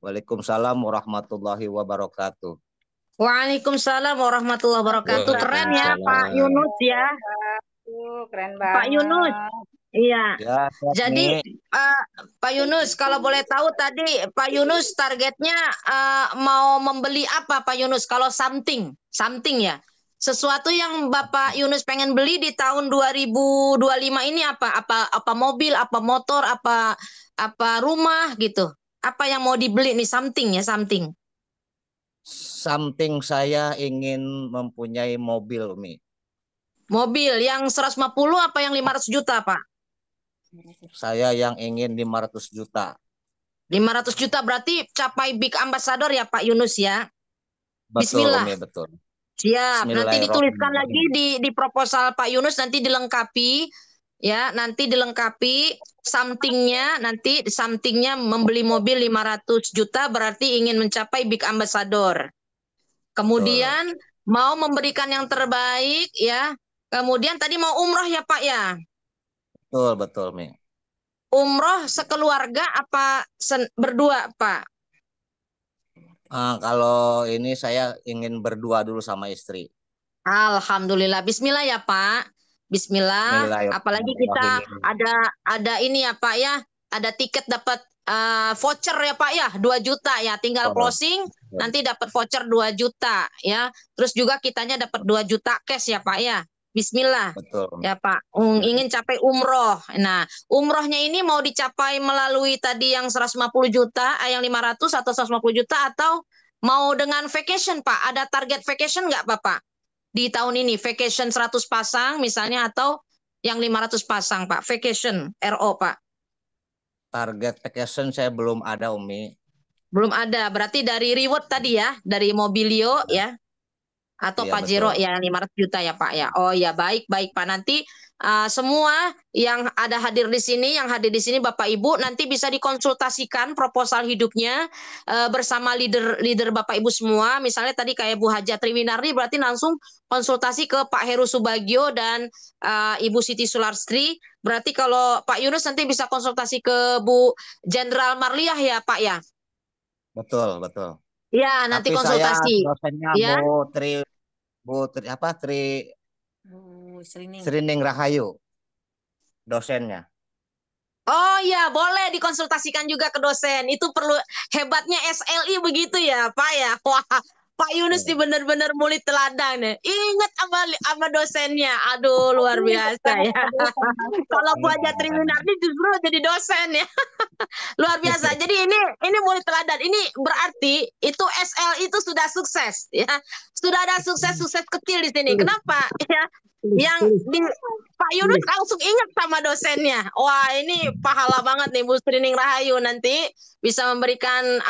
Waalaikumsalam warahmatullahi wabarakatuh. Waalaikumsalam warahmatullahi wabarakatuh. Keren ya Pak Waalaikumsalam. Yunus ya. Keren Pak Yunus. banget. Iya. Ya, Jadi Mi. Pak Yunus, kalau boleh tahu tadi Pak Yunus targetnya mau membeli apa Pak Yunus? Kalau something ya. Sesuatu yang Bapak Yunus pengen beli di tahun 2025 ini apa? Apa mobil, apa motor, apa rumah gitu. Apa yang mau dibeli nih something ya, something. Something saya ingin mempunyai mobil, Mi. Mobil yang 150 apa yang 500 juta, Pak? Saya yang ingin 500 juta. 500 juta berarti capai big ambassador ya Pak Yunus ya. Betul, Bismillah. Mi, betul. Siap. Nanti dituliskan lagi Bismillahirrahmanirrahim. di proposal Pak Yunus, nanti dilengkapi ya, nanti dilengkapi somethingnya membeli mobil 500 juta berarti ingin mencapai big ambassador. Kemudian mau memberikan yang terbaik ya. Kemudian tadi mau umroh ya Pak ya. Betul, Mi. Umroh sekeluarga apa berdua Pak? Kalau ini saya ingin berdua dulu sama istri. Alhamdulillah. Bismillah ya Pak. Bismillah. Apalagi kita ada ini ya Pak ya. Ada tiket dapat voucher ya Pak ya. 2 juta ya. Tinggal closing nanti dapat voucher 2 juta ya. Terus juga kitanya dapat 2 juta cash ya Pak ya. Bismillah. Betul. Ya Pak. Ingin capai umroh. Nah, umrohnya ini mau dicapai melalui tadi yang 150 juta, yang 500 atau 150 juta atau mau dengan vacation Pak? Ada target vacation nggak Bapak? Di tahun ini vacation 100 pasang misalnya atau yang 500 pasang Pak, vacation RO Pak. Target vacation saya belum ada, Umi. Belum ada, berarti dari reward tadi ya, dari Mobilio ya, atau Iya, Pajero betul. ya 500 juta ya Pak ya. Oh ya, baik Pak, nanti semua yang ada hadir di sini, Bapak Ibu nanti bisa dikonsultasikan proposal hidupnya bersama leader Bapak Ibu semua. Misalnya tadi kayak Bu Haja Triwinardi berarti langsung konsultasi ke Pak Heru Subagio dan Ibu Siti Sularstri. Berarti kalau Pak Yunus nanti bisa konsultasi ke Bu Jenderal Marliah ya Pak ya. Betul. Ya, nanti Tapi konsultasi. saya dosennya Ya. Bu Srining Rahayu. Dosennya. Oh iya, boleh dikonsultasikan juga ke dosen. Itu perlu, hebatnya SLI begitu ya, Pak ya. Wah, Pak Yunus nih benar-benar murid teladan ya. Ingat sama dosennya. Aduh, luar biasa ya. Kalau Bu Haja Triwinardi justru jadi dosen ya. Luar biasa. Jadi ini murid teladan. Ini berarti itu SLI itu sudah sukses ya. Sudah ada sukses kecil di sini. Kenapa? Ya, yang di Pak Yunus langsung ingat sama dosennya. Wah, ini pahala banget nih Bu Srining Rahayu, nanti bisa memberikan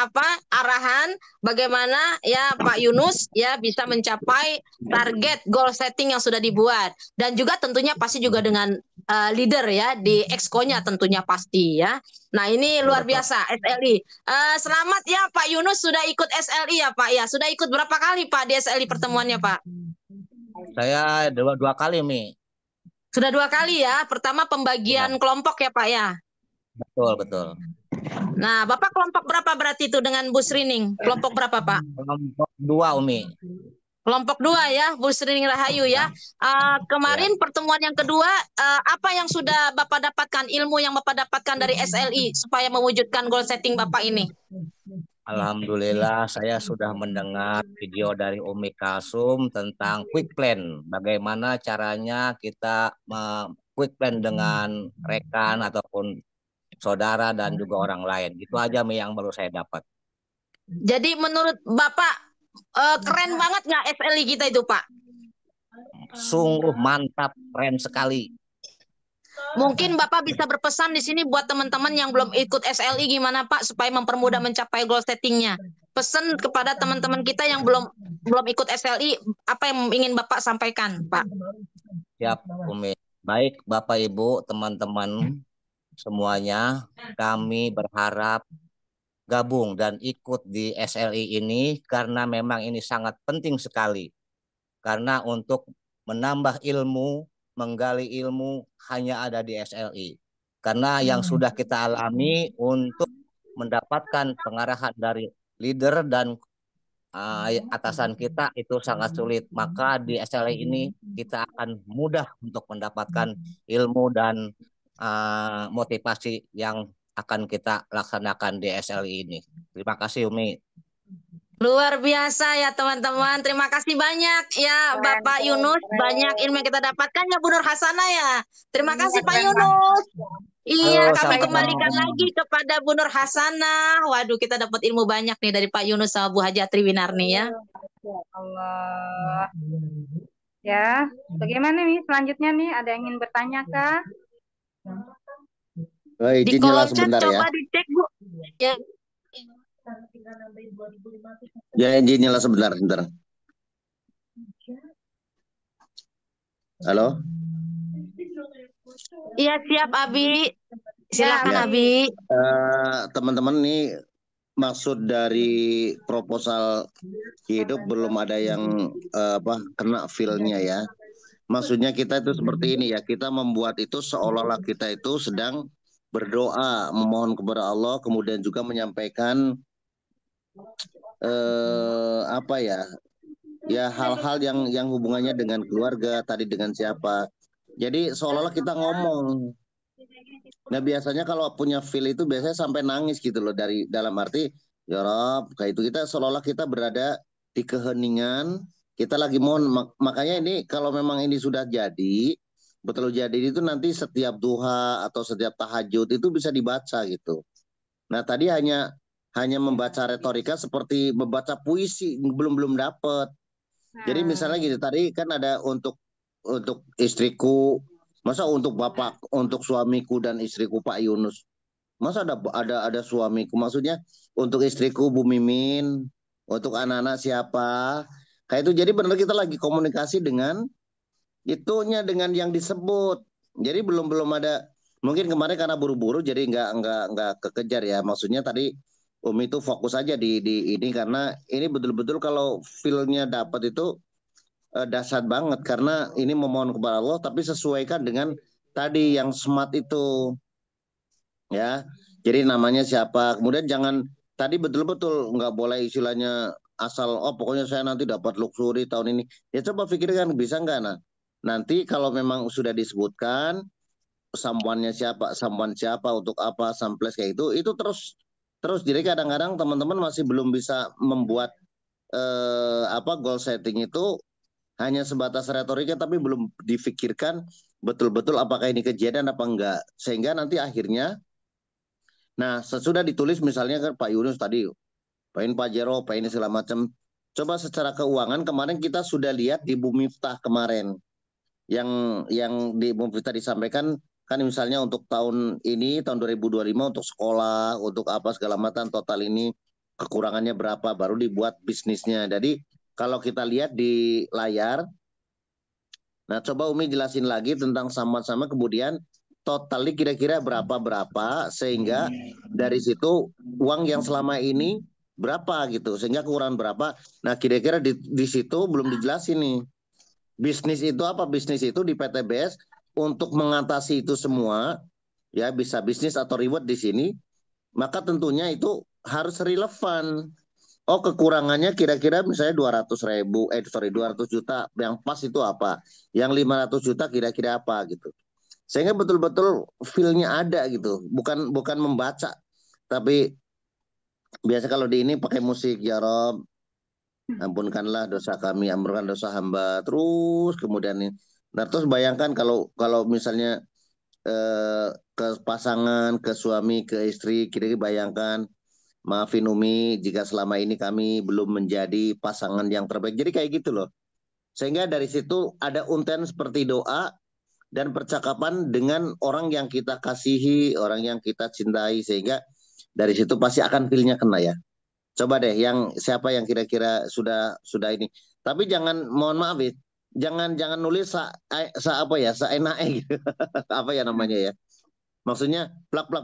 arahan bagaimana ya Pak Yunus ya bisa mencapai target goal setting yang sudah dibuat, dan juga tentunya pasti juga dengan leader ya di exco-nya tentunya pasti ya. Nah, ini luar biasa SLI. Selamat ya Pak Yunus sudah ikut SLI ya Pak ya. Sudah ikut berapa kali Pak di SLI pertemuannya Pak? Saya dua kali, Mi. Sudah 2 kali ya. Pertama pembagian kelompok ya Pak ya. Betul. Nah, Bapak kelompok berapa berarti itu dengan Bu Srining? Kelompok berapa Pak? Kelompok 2, Umi. Kelompok 2 ya, Bu Srining Rahayu ya. Kemarin pertemuan yang kedua, apa yang sudah Bapak dapatkan, ilmu yang Bapak dapatkan dari SLI supaya mewujudkan goal setting Bapak ini? Alhamdulillah, saya sudah mendengar video dari Umi Kalsum tentang quick plan. Bagaimana caranya kita quick plan dengan rekan ataupun saudara dan juga orang lain. Itu aja Mi yang baru saya dapat. Jadi menurut Bapak keren banget nggak SLI kita itu Pak? Sungguh mantap, keren sekali. Mungkin Bapak bisa berpesan di sini buat teman-teman yang belum ikut SLI gimana Pak supaya mempermudah mencapai goal settingnya. Pesan kepada teman-teman kita yang belum ikut SLI, apa yang ingin Bapak sampaikan, Pak? Siap, Umi. Baik, Bapak Ibu, teman-teman semuanya, kami berharap gabung dan ikut di SLI ini karena memang ini sangat penting sekali. Karena untuk menambah ilmu, menggali ilmu hanya ada di SLI. Karena yang sudah kita alami untuk mendapatkan pengarahan dari leader dan atasan kita itu sangat sulit. Maka di SLI ini kita akan mudah untuk mendapatkan ilmu dan motivasi yang akan kita laksanakan di SLI ini. Terima kasih Umi. Luar biasa ya teman-teman. Terima kasih banyak ya Bapak Yunus. Banyak ilmu yang kita dapatkan ya Bu Nur Hasanah ya. Terima kasih Pak Yunus. Iya, kami kembalikan lagi kepada Bu Nur Hasanah. Waduh, kita dapat ilmu banyak nih dari Pak Yunus sama Bu Haja Triwinarni ya. Allah. Ya, bagaimana nih selanjutnya nih? Ada yang ingin bertanya kah? Di kolom chat coba dicek Bu. Ya. Ya, izin nyala sebentar. Halo? Iya, siap Abi. Silakan Ya. Abi. Teman-teman nih, maksud dari proposal hidup belum ada yang kena feel-nya ya. Maksudnya kita itu seperti ini ya, kita membuat itu seolah-olah kita itu sedang berdoa, memohon kepada Allah, kemudian juga menyampaikan hal-hal yang hubungannya dengan keluarga, tadi dengan siapa. Jadi seolah-olah kita ngomong. Nah biasanya kalau punya feel itu biasanya sampai nangis gitu loh, dari dalam arti ya Rob, kayak itu kita seolah-olah kita berada di keheningan, kita lagi mohon. Makanya ini kalau memang ini sudah jadi, betul jadi itu nanti setiap duha atau setiap tahajud itu bisa dibaca gitu. Nah tadi hanya membaca retorika seperti membaca puisi, belum dapet. Jadi misalnya gitu, tadi kan ada untuk istriku, masa untuk bapak, untuk suamiku dan istriku Pak Yunus, masa ada suamiku, maksudnya untuk istriku Bu Mimin, untuk anak-anak siapa, kayak itu. Jadi benar kita lagi komunikasi dengan itunya, dengan yang disebut. Jadi belum ada, mungkin kemarin karena buru-buru jadi nggak kekejar ya. Maksudnya tadi Umi itu fokus aja di ini, karena ini betul-betul kalau feel-nya dapat itu dahsyat banget, karena ini memohon kepada Allah tapi sesuaikan dengan tadi yang smart itu ya. Jadi namanya siapa, kemudian jangan tadi betul-betul nggak boleh istilahnya asal pokoknya saya nanti dapat luxury tahun ini. Ya coba pikirkan bisa nggak. Nah nanti kalau memang sudah disebutkan someone siapa untuk apa, samples kayak itu terus. Jadi kadang-kadang teman-teman masih belum bisa membuat goal setting itu hanya sebatas retorika, tapi belum difikirkan betul-betul apakah ini kejadian apa enggak. Sehingga nanti akhirnya, nah sesudah ditulis misalnya kan Pak Yunus tadi, pengen Pajero, pengen segala macam. Coba secara keuangan kemarin kita sudah lihat di Bumi Miftah kemarin. Yang di Bumi Miftah disampaikan kan misalnya untuk tahun ini, tahun 2025 untuk sekolah, untuk apa segala macam, total ini kekurangannya berapa, baru dibuat bisnisnya. Jadi kalau kita lihat di layar, nah coba Umi jelasin lagi tentang sama-sama, kemudian totalnya kira-kira berapa, sehingga dari situ uang yang selama ini berapa gitu, sehingga kekurangan berapa. Nah kira-kira di situ belum dijelasin nih. Bisnis itu apa? Bisnis itu di PTBS untuk mengatasi itu semua, ya bisa bisnis atau reward di sini, maka tentunya itu harus relevan. Oh kekurangannya kira-kira misalnya 200 juta, yang pas itu apa, yang 500 juta kira-kira apa gitu, sehingga betul-betul feel-nya ada gitu, bukan membaca, tapi biasa kalau di ini pakai musik, ya Rob ampunkanlah dosa kami, ampunkan dosa hamba, terus kemudian ini. Nah terus bayangkan kalau misalnya ke pasangan, ke suami, ke istri, kira-kira bayangkan, maafin Umi jika selama ini kami belum menjadi pasangan yang terbaik. Jadi kayak gitu loh. Sehingga dari situ ada unten seperti doa, dan percakapan dengan orang yang kita kasihi, orang yang kita cintai, sehingga dari situ pasti akan feel-nya kena ya. Coba deh yang siapa yang kira-kira sudah ini. Tapi jangan, mohon maaf ya, jangan nulis apa ya, seenaknya gitu. Apa ya namanya ya. Maksudnya plak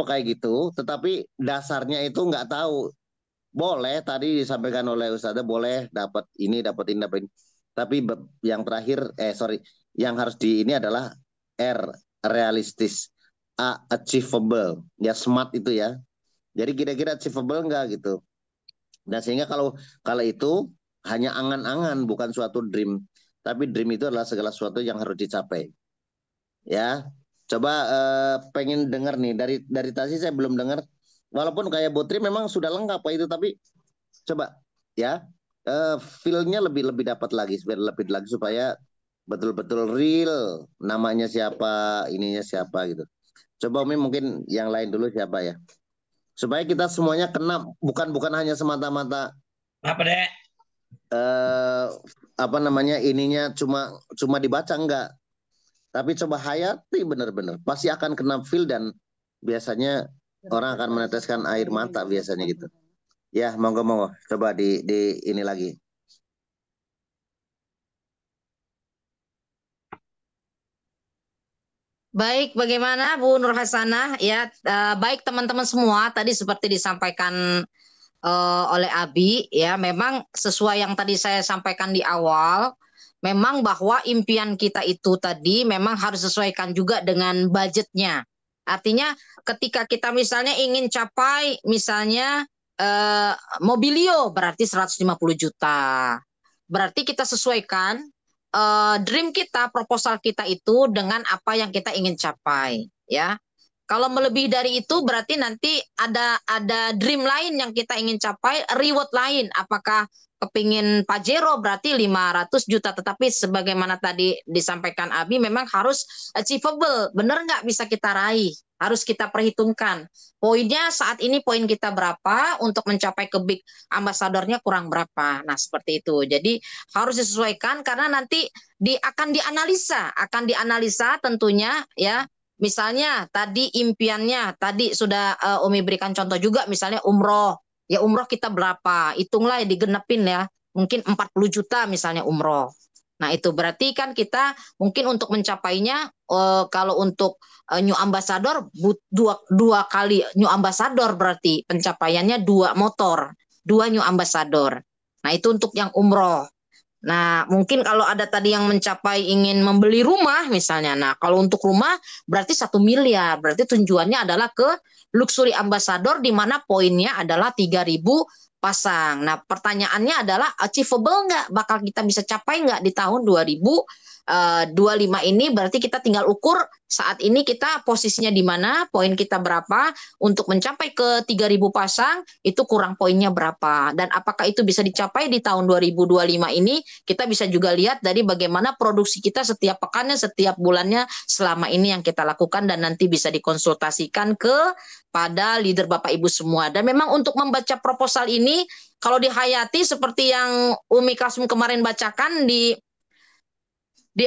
kayak gitu, tetapi dasarnya itu nggak tahu. Boleh tadi disampaikan oleh Ustazah, boleh dapat ini, dapat ini, dapat ini. Tapi yang terakhir, sorry, yang harus di ini adalah R, realistis. A, achievable. Ya smart itu ya. Jadi kira-kira achievable nggak gitu. Dan sehingga kalau itu hanya angan-angan, bukan suatu dream. Tapi dream itu adalah segala sesuatu yang harus dicapai. Ya, coba pengen dengar nih dari tadi saya belum dengar. Walaupun kayak Botri memang sudah lengkap Pak itu, tapi coba ya feel-nya lebih dapat lagi, lebih lagi supaya betul-betul real, namanya siapa, ininya siapa gitu. Coba Umi mungkin yang lain dulu siapa ya, supaya kita semuanya kena, bukan hanya semata-mata Apa deh? apa namanya ininya cuma dibaca, enggak, tapi coba hayati benar-benar pasti akan kena feel, dan biasanya orang akan meneteskan air mata biasanya gitu. Ya, monggo coba di ini lagi. Baik, bagaimana Bu Nur Hasanah? Ya, baik teman-teman semua. Tadi seperti disampaikan oleh Abi, ya, memang sesuai yang tadi saya sampaikan di awal, memang bahwa impian kita itu tadi memang harus sesuaikan juga dengan budgetnya. Artinya, ketika kita misalnya ingin capai, misalnya mobilio, berarti 150 juta. Berarti kita sesuaikan dream kita, proposal kita itu dengan apa yang kita ingin capai, ya. Kalau melebihi dari itu berarti nanti ada dream lain yang kita ingin capai, reward lain. Apakah kepingin Pajero berarti 500 juta, tetapi sebagaimana tadi disampaikan Abi memang harus achievable, benar nggak bisa kita raih, harus kita perhitungkan. Poinnya saat ini poin kita berapa, untuk mencapai ke big ambasadornya kurang berapa. Nah, seperti itu. Jadi harus disesuaikan karena nanti akan dianalisa tentunya ya. Misalnya tadi impiannya, tadi sudah Umi berikan contoh juga, misalnya umroh. Ya umroh kita berapa? Hitunglah digenepin ya. Mungkin 40 juta misalnya umroh. Nah itu berarti kan kita mungkin untuk mencapainya, kalau untuk new ambassador, dua kali new ambassador berarti pencapaiannya 2 motor. 2 new ambassador. Nah itu untuk yang umroh. Nah, mungkin kalau ada tadi yang mencapai ingin membeli rumah misalnya. Nah, kalau untuk rumah berarti 1 miliar. Berarti tujuannya adalah ke luxury ambassador di mana poinnya adalah 3.000 pasang. Nah, pertanyaannya adalah achievable nggak? Bakal kita bisa capai nggak di tahun 2025 ini? Berarti kita tinggal ukur saat ini kita posisinya di mana, poin kita berapa, untuk mencapai ke 3.000 pasang, itu kurang poinnya berapa. Dan apakah itu bisa dicapai di tahun 2025 ini? Kita bisa juga lihat dari bagaimana produksi kita setiap pekannya, setiap bulannya selama ini yang kita lakukan, dan nanti bisa dikonsultasikan pada leader Bapak Ibu semua. Dan memang untuk membaca proposal ini, kalau dihayati seperti yang Umi Kasum kemarin bacakan di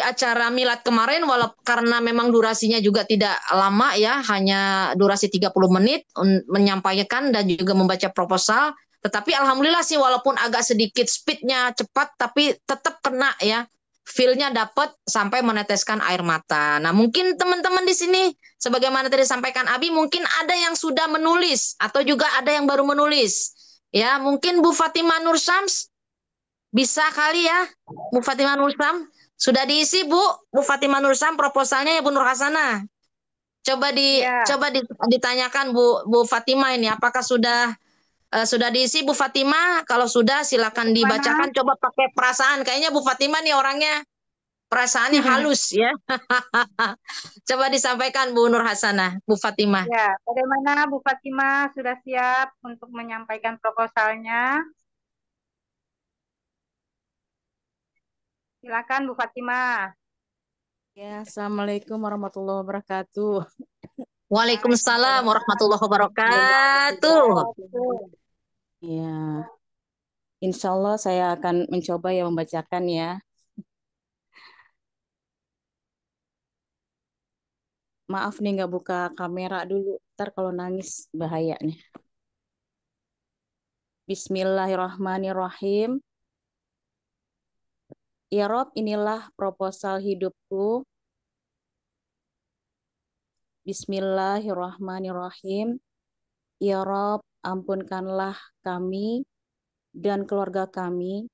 acara milad kemarin, karena memang durasinya juga tidak lama ya, hanya durasi 30 menit menyampaikan dan juga membaca proposal. Tetapi alhamdulillah sih, walaupun agak sedikit speednya cepat, tapi tetap kena ya, feel-nya dapat sampai meneteskan air mata. Nah mungkin teman-teman di sini, sebagaimana tadi disampaikan Abi, mungkin ada yang sudah menulis atau juga ada yang baru menulis. Ya mungkin Bu Fatimah Nur Syams bisa kali ya, Bu Fatimah Nur Syams. Sudah diisi Bu Fatimah Nur Syams proposalnya ya Bu Nur Hasanah. Coba Ya, ditanyakan Bu Fatimah ini, apakah sudah diisi Bu Fatimah? Kalau sudah silakan mana? dibacakan, coba pakai perasaan. Kayaknya Bu Fatimah nih orangnya perasaannya halus ya. Coba disampaikan Bu Nur Hasanah, Bu Fatimah. Ya, bagaimana Bu Fatimah sudah siap untuk menyampaikan proposalnya? Silakan Bu Fatimah. Ya, Assalamualaikum warahmatullahi wabarakatuh. Waalaikumsalam warahmatullahi wabarakatuh. Ya, insya Allah saya akan mencoba ya membacakan ya. Maaf nih nggak buka kamera dulu. Ntar kalau nangis bahaya nih. Bismillahirrahmanirrahim. Ya Rob, inilah proposal hidupku. Bismillahirrahmanirrahim. Ya Rob, ampunkanlah kami dan keluarga kami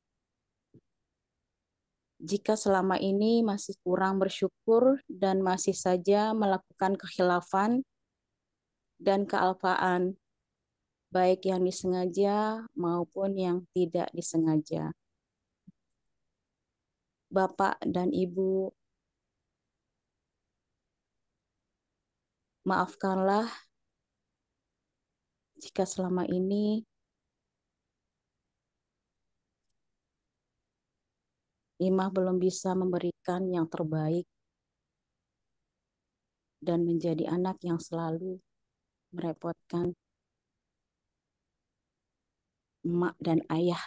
jika selama ini masih kurang bersyukur dan masih saja melakukan kekhilafan dan kealpaan, baik yang disengaja maupun yang tidak disengaja. Bapak dan Ibu, maafkanlah jika selama ini Imah belum bisa memberikan yang terbaik dan menjadi anak yang selalu merepotkan emak dan ayah.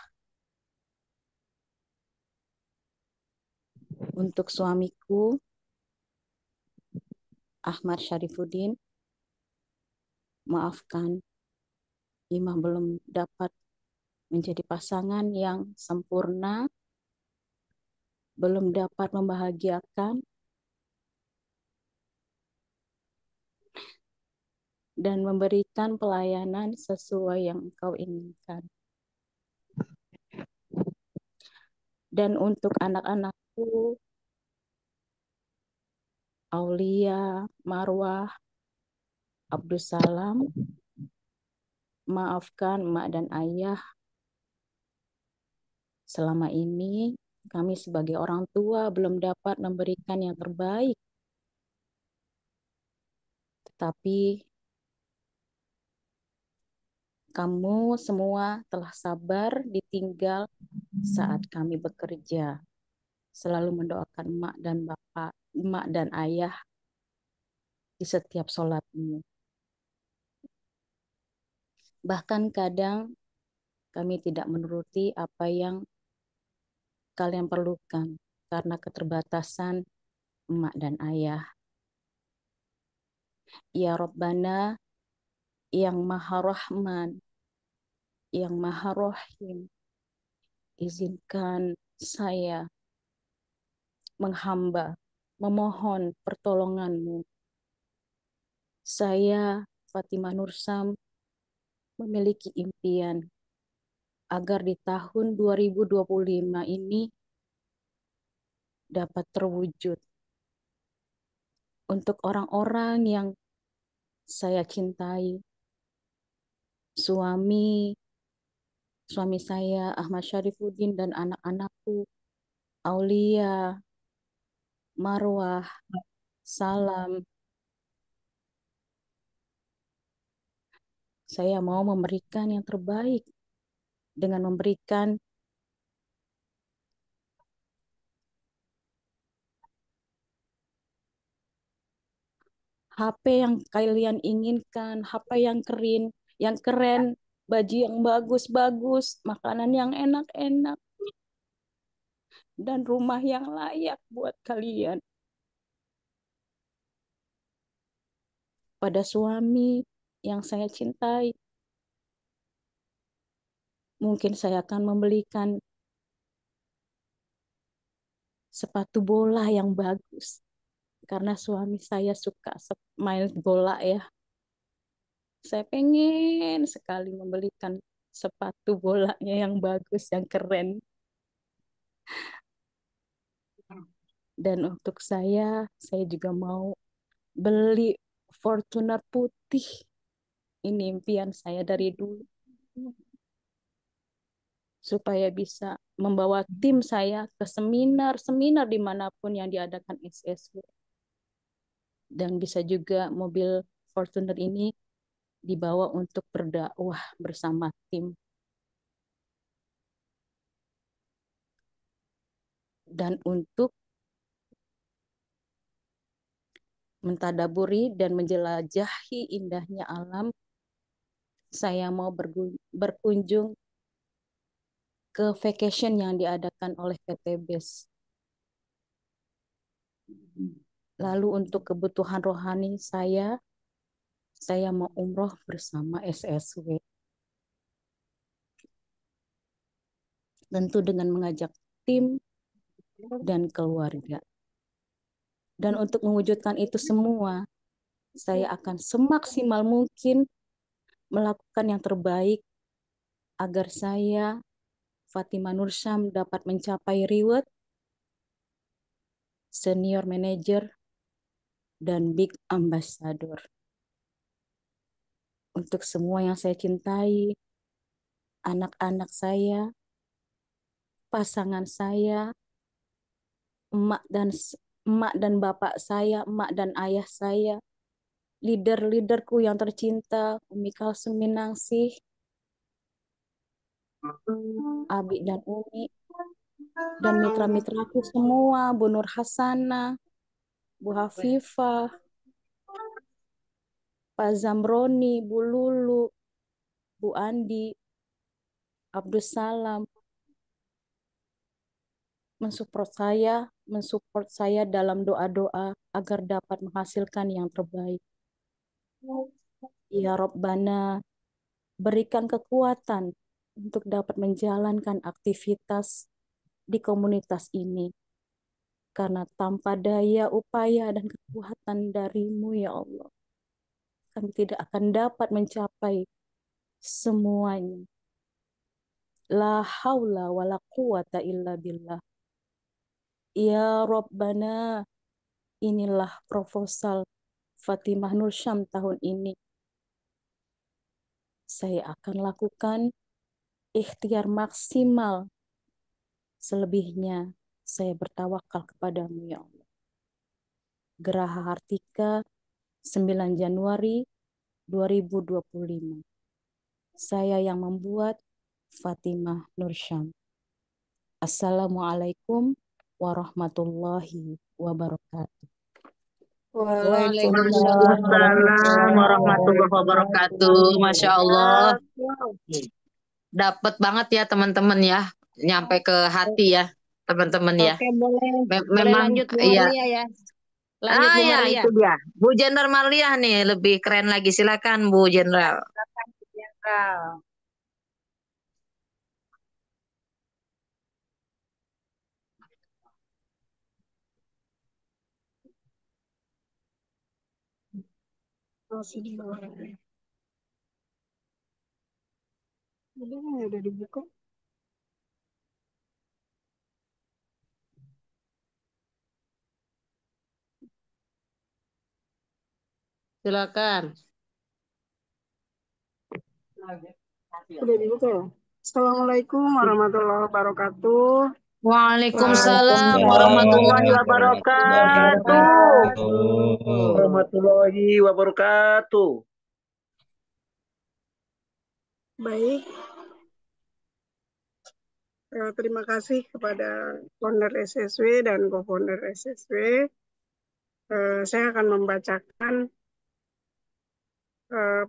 Untuk suamiku, Ahmad Syarifuddin, maafkan, Imah belum dapat menjadi pasangan yang sempurna, belum dapat membahagiakan, dan memberikan pelayanan sesuai yang Engkau inginkan. Dan untuk anak-anakku, Aulia, Marwah, Abdussalam, maafkan emak dan ayah. Selama ini kami sebagai orang tua belum dapat memberikan yang terbaik. Tetapi kamu semua telah sabar ditinggal saat kami bekerja. Selalu mendoakan emak dan bapak, emak dan ayah di setiap sholatmu. Bahkan kadang kami tidak menuruti apa yang kalian perlukan karena keterbatasan emak dan ayah. Ya Rabbana, yang Maha Rahman, yang Maha Rahim, izinkan saya menghamba, memohon pertolongan-Mu. Saya, Fatimah Nursam, memiliki impian agar di tahun 2025 ini dapat terwujud untuk orang-orang yang saya cintai. Suami saya Ahmad Syarifuddin dan anak-anakku Aulia, Marwah, Salam. Saya mau memberikan yang terbaik dengan memberikan HP yang kalian inginkan, HP yang keren, baju yang bagus-bagus, makanan yang enak-enak, dan rumah yang layak buat kalian. Pada suami yang saya cintai, mungkin saya akan membelikan sepatu bola yang bagus. Karena suami saya suka main bola ya. Saya pengen sekali membelikan sepatu bolanya yang bagus, yang keren. Dan untuk saya juga mau beli Fortuner putih. Ini impian saya dari dulu. Supaya bisa membawa tim saya ke seminar dimanapun yang diadakan SSW. Dan bisa juga mobil Fortuner ini dibawa untuk berdakwah bersama tim. Dan untuk mentadaburi dan menjelajahi indahnya alam, saya mau berkunjung ke vacation yang diadakan oleh PT BES. Lalu untuk kebutuhan rohani saya mau umroh bersama SSW. Tentu dengan mengajak tim dan keluarga. Dan untuk mewujudkan itu semua, saya akan semaksimal mungkin melakukan yang terbaik agar saya, Fatimah Nursyam, dapat mencapai reward senior manager dan big ambassador. Untuk semua yang saya cintai, anak-anak saya, pasangan saya, emak dan bapak saya, emak dan ayah saya, leader-leaderku yang tercinta, Umi Kalsum Minangsih, Abi dan Umi, dan mitra-mitraku semua, Bu Nur Hasana, Bu Hafifah, Pak Zamroni, Bu Lulu, Bu Andi, Abdus Salam, mensupport saya dalam doa-doa agar dapat menghasilkan yang terbaik. Ya Rabbana, berikan kekuatan untuk dapat menjalankan aktivitas di komunitas ini. Karena tanpa daya, upaya, dan kekuatan darimu, ya Allah, kami tidak akan dapat mencapai semuanya. La haula wa la quwata illa billah. Ya Rabbana, inilah proposal Fatimah Nursyam tahun ini. Saya akan lakukan ikhtiar maksimal. Selebihnya, saya bertawakal kepadamu, ya Allah. Geraha Hartika, 9 Januari 2025. Saya yang membuat, Fatimah Nursyam. Assalamualaikum warahmatullahi wabarakatuh. Waalaikumsalam warahmatullahi wabarakatuh. Masya Allah. Dapat banget ya teman-teman ya. Nyampe ke hati ya teman-teman ya. Oke, boleh Memang lanjut Bu ya. Marlia ya. Lanjut Bu Ya Marlia. itu dia. Bu Jenderal Marliah nih lebih keren lagi. Silakan Bu Jenderal. Jenderal. Udah dibuka. Silakan. Udah dibuka ya? Assalamualaikum warahmatullahi wabarakatuh. Waalaikumsalam warahmatullahi wabarakatuh. Warahmatullahi wabarakatuh. Baik. Terima kasih kepada founder SSW dan co-founder SSW. Saya akan membacakan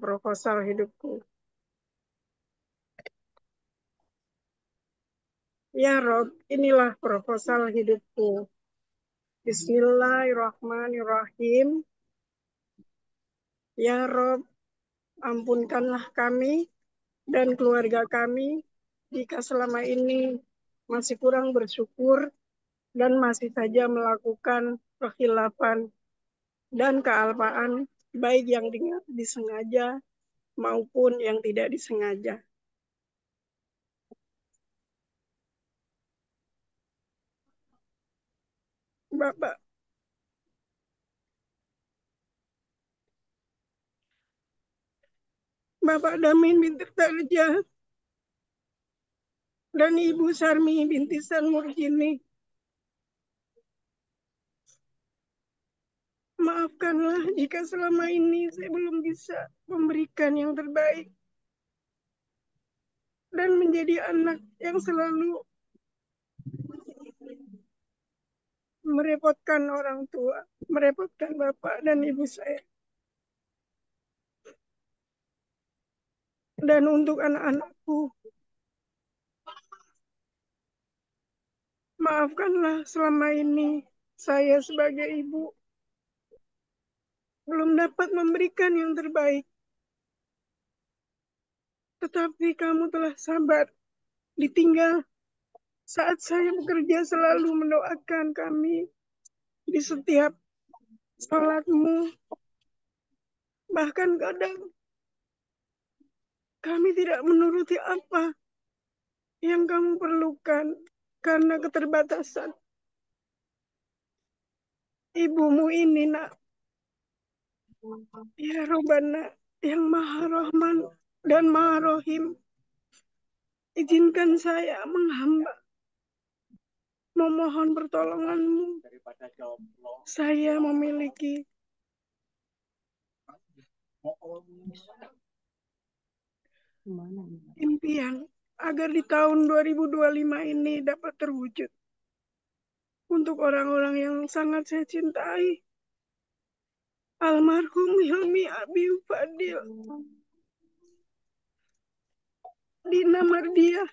proposal hidupku. Ya Rob, inilah proposal hidupku. Bismillahirrahmanirrahim. Ya Rob, ampunkanlah kami dan keluarga kami jika selama ini masih kurang bersyukur dan masih saja melakukan kekhilafan dan kealpaan, baik yang disengaja maupun yang tidak disengaja. Bapak Damin binti Tarja dan Ibu Sarmi binti Sanmurjini, maafkanlah jika selama ini saya belum bisa memberikan yang terbaik dan menjadi anak yang selalu merepotkan orang tua, merepotkan bapak dan ibu saya. Dan untuk anak-anakku, maafkanlah selama ini saya sebagai ibu belum dapat memberikan yang terbaik. Tetapi kamu telah sabar, ditinggal saat saya bekerja selalu mendoakan kami di setiap salatmu. Bahkan kadang kami tidak menuruti apa yang kamu perlukan karena keterbatasan ibumu ini, nak. Ya Robbana yang Maha Rahman dan Maha Rahim, izinkan saya menghamba, memohon pertolonganmu. Saya memiliki impian agar di tahun 2025 ini dapat terwujud untuk orang-orang yang sangat saya cintai. Almarhum Hilmi Abi Fadil, Dina Mardiah,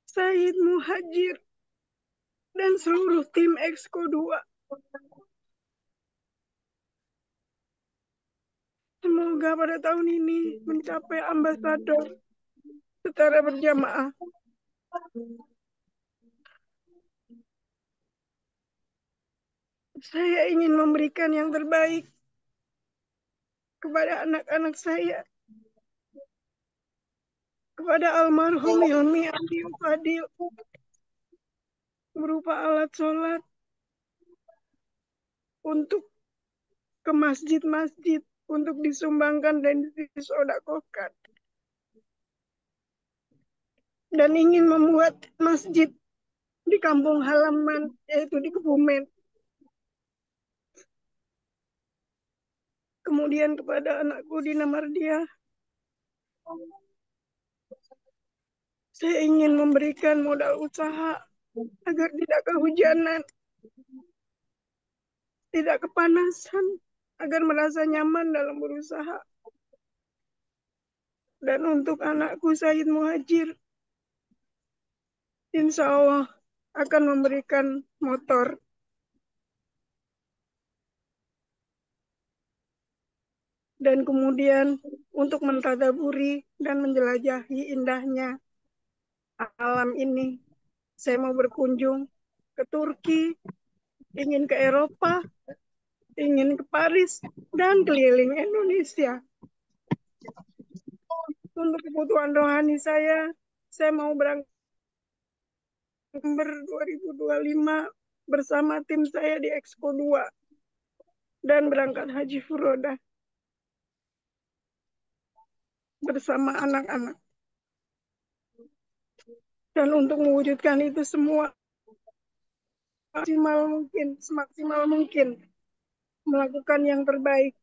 Said Muhajir, dan seluruh tim Exco 2. Semoga pada tahun ini mencapai ambasador secara berjamaah. Saya ingin memberikan yang terbaik kepada anak-anak saya, kepada almarhum Hilmi Abi Fadil, berupa alat sholat untuk ke masjid-masjid untuk disumbangkan dan disodakohkan, dan ingin membuat masjid di kampung halaman, yaitu di Kebumen. Kemudian kepada anakku Dina Mardiah, saya ingin memberikan modal usaha agar tidak kehujanan, tidak kepanasan, agar merasa nyaman dalam berusaha. Dan untuk anakku Said Muhajir, insya Allah akan memberikan motor. Dan kemudian untuk mentadaburi dan menjelajahi indahnya alam ini, saya mau berkunjung ke Turki, ingin ke Eropa, ingin ke Paris, dan keliling Indonesia. Untuk kebutuhan rohani saya mau berangkat November 2025 bersama tim saya di Exco 2 dan berangkat haji furodah bersama anak-anak. Dan untuk mewujudkan itu semua semaksimal mungkin melakukan yang terbaik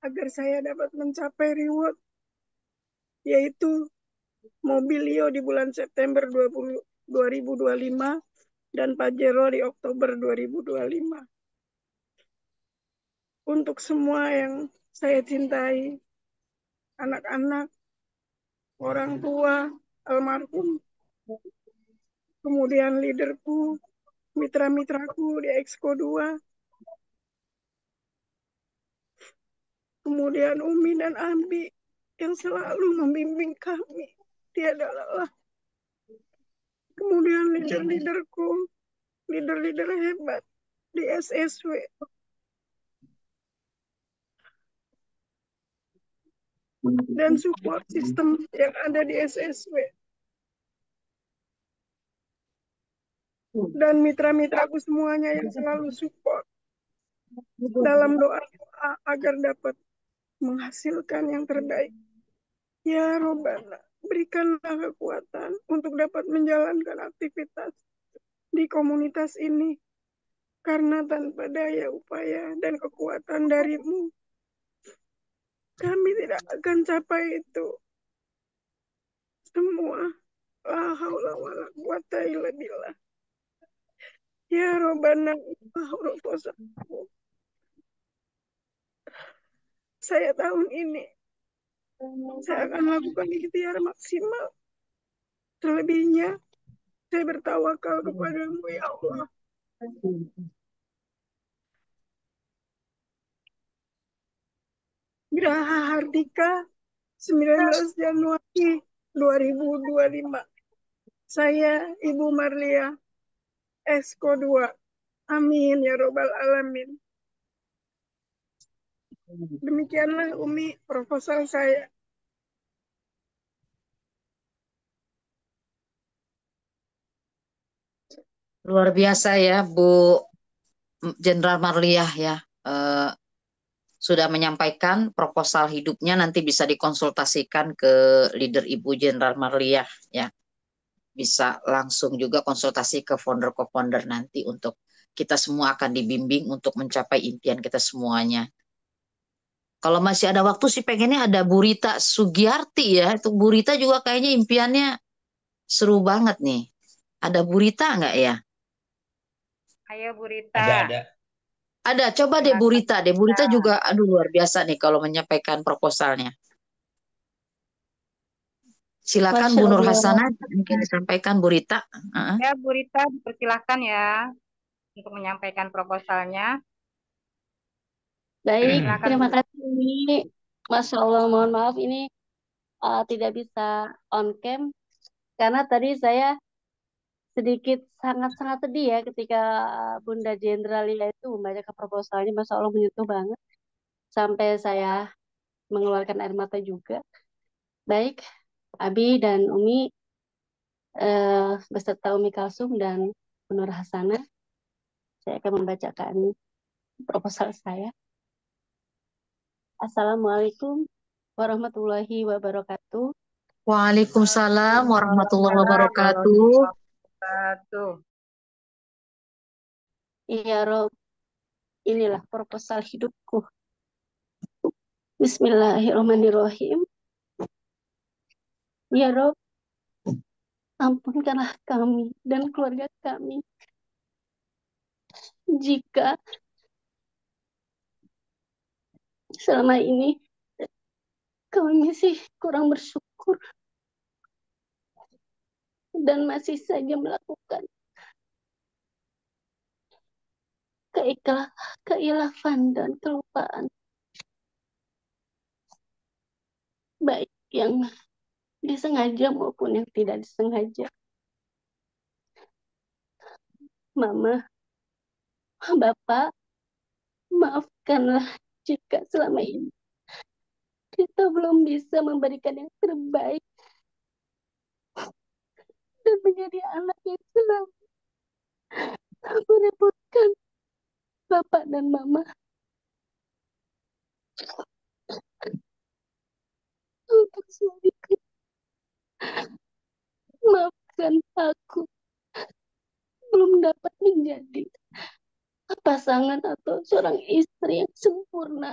agar saya dapat mencapai reward, yaitu Mobilio di bulan September 2025 dan Pajero di Oktober 2025. Untuk semua yang saya cintai, anak-anak, orang tua, almarhum, kemudian leaderku, mitra-mitraku di Exco 2, kemudian Umi dan Abi yang selalu membimbing kami, tiada lelah. Kemudian leader-leaderku, leader-leader hebat di SSW. Dan support system yang ada di SSW. Dan mitra-mitraku semuanya yang selalu support dalam doa-doa agar dapat menghasilkan yang terbaik. Ya Robbana, berikanlah kekuatan untuk dapat menjalankan aktivitas di komunitas ini. Karena tanpa daya upaya dan kekuatan darimu, kami tidak akan capai itu semua. La haula wala quwata illa billah. Ya Robbana, saya tahun ini saya akan lakukan ikhtiar maksimal. Selebihnya saya bertawakal kepadamu ya Allah. Graha Hardika 19 Januari 2025. Saya Ibu Marlia Esko 2. Amin ya robbal alamin. Demikianlah Umi proposal saya. Luar biasa ya Bu Jenderal Marliah ya. Sudah menyampaikan proposal hidupnya, nanti bisa dikonsultasikan ke leader Ibu Jenderal Marliah ya. Bisa langsung juga konsultasi ke founder-co-founder nanti, untuk kita semua akan dibimbing untuk mencapai impian kita semuanya. Kalau masih ada waktu sih pengennya ada Bu Rita Sugiyarti ya. Itu Bu Rita juga kayaknya impiannya seru banget nih. Ada Bu Rita nggak ya? Ayo Bu Rita. Ada. Ada, coba deh Bu Rita. Bu Rita juga aduh luar biasa nih kalau menyampaikan proposalnya. Silakan Masya Bu Nur Allah. Hasanah, mungkin disampaikan Bu Rita. Ya Bu Rita, dipersilahkan ya untuk menyampaikan proposalnya. Baik, Silakan terima Bu. kasih Umi. Masya Allah, mohon maaf ini tidak bisa on cam karena tadi saya sedikit sangat-sangat sedih ya ketika Bunda Jenderal itu membacakan proposalnya. Masya Allah menyentuh banget sampai saya mengeluarkan air mata juga. Baik, Abi dan Umi beserta Umi Kalsum dan Nur Hasanah, saya akan membacakan proposal saya. Assalamualaikum warahmatullahi wabarakatuh. Waalaikumsalam warahmatullahi wabarakatuh. Ya Rob, inilah proposal hidupku. Bismillahirrahmanirrahim. Ya Rob, ampunkanlah kami dan keluarga kami jika selama ini kami masih kurang bersyukur dan masih saja melakukan keilafan dan kelupaan, baik yang disengaja maupun yang tidak disengaja. Mama, Bapak, maafkanlah jika selama ini kita belum bisa memberikan yang terbaik dan menjadi anak yang selalu merepotkan Bapak dan Mama. Untuk selanjutnya, maafkan aku belum dapat menjadi pasangan atau seorang istri yang sempurna.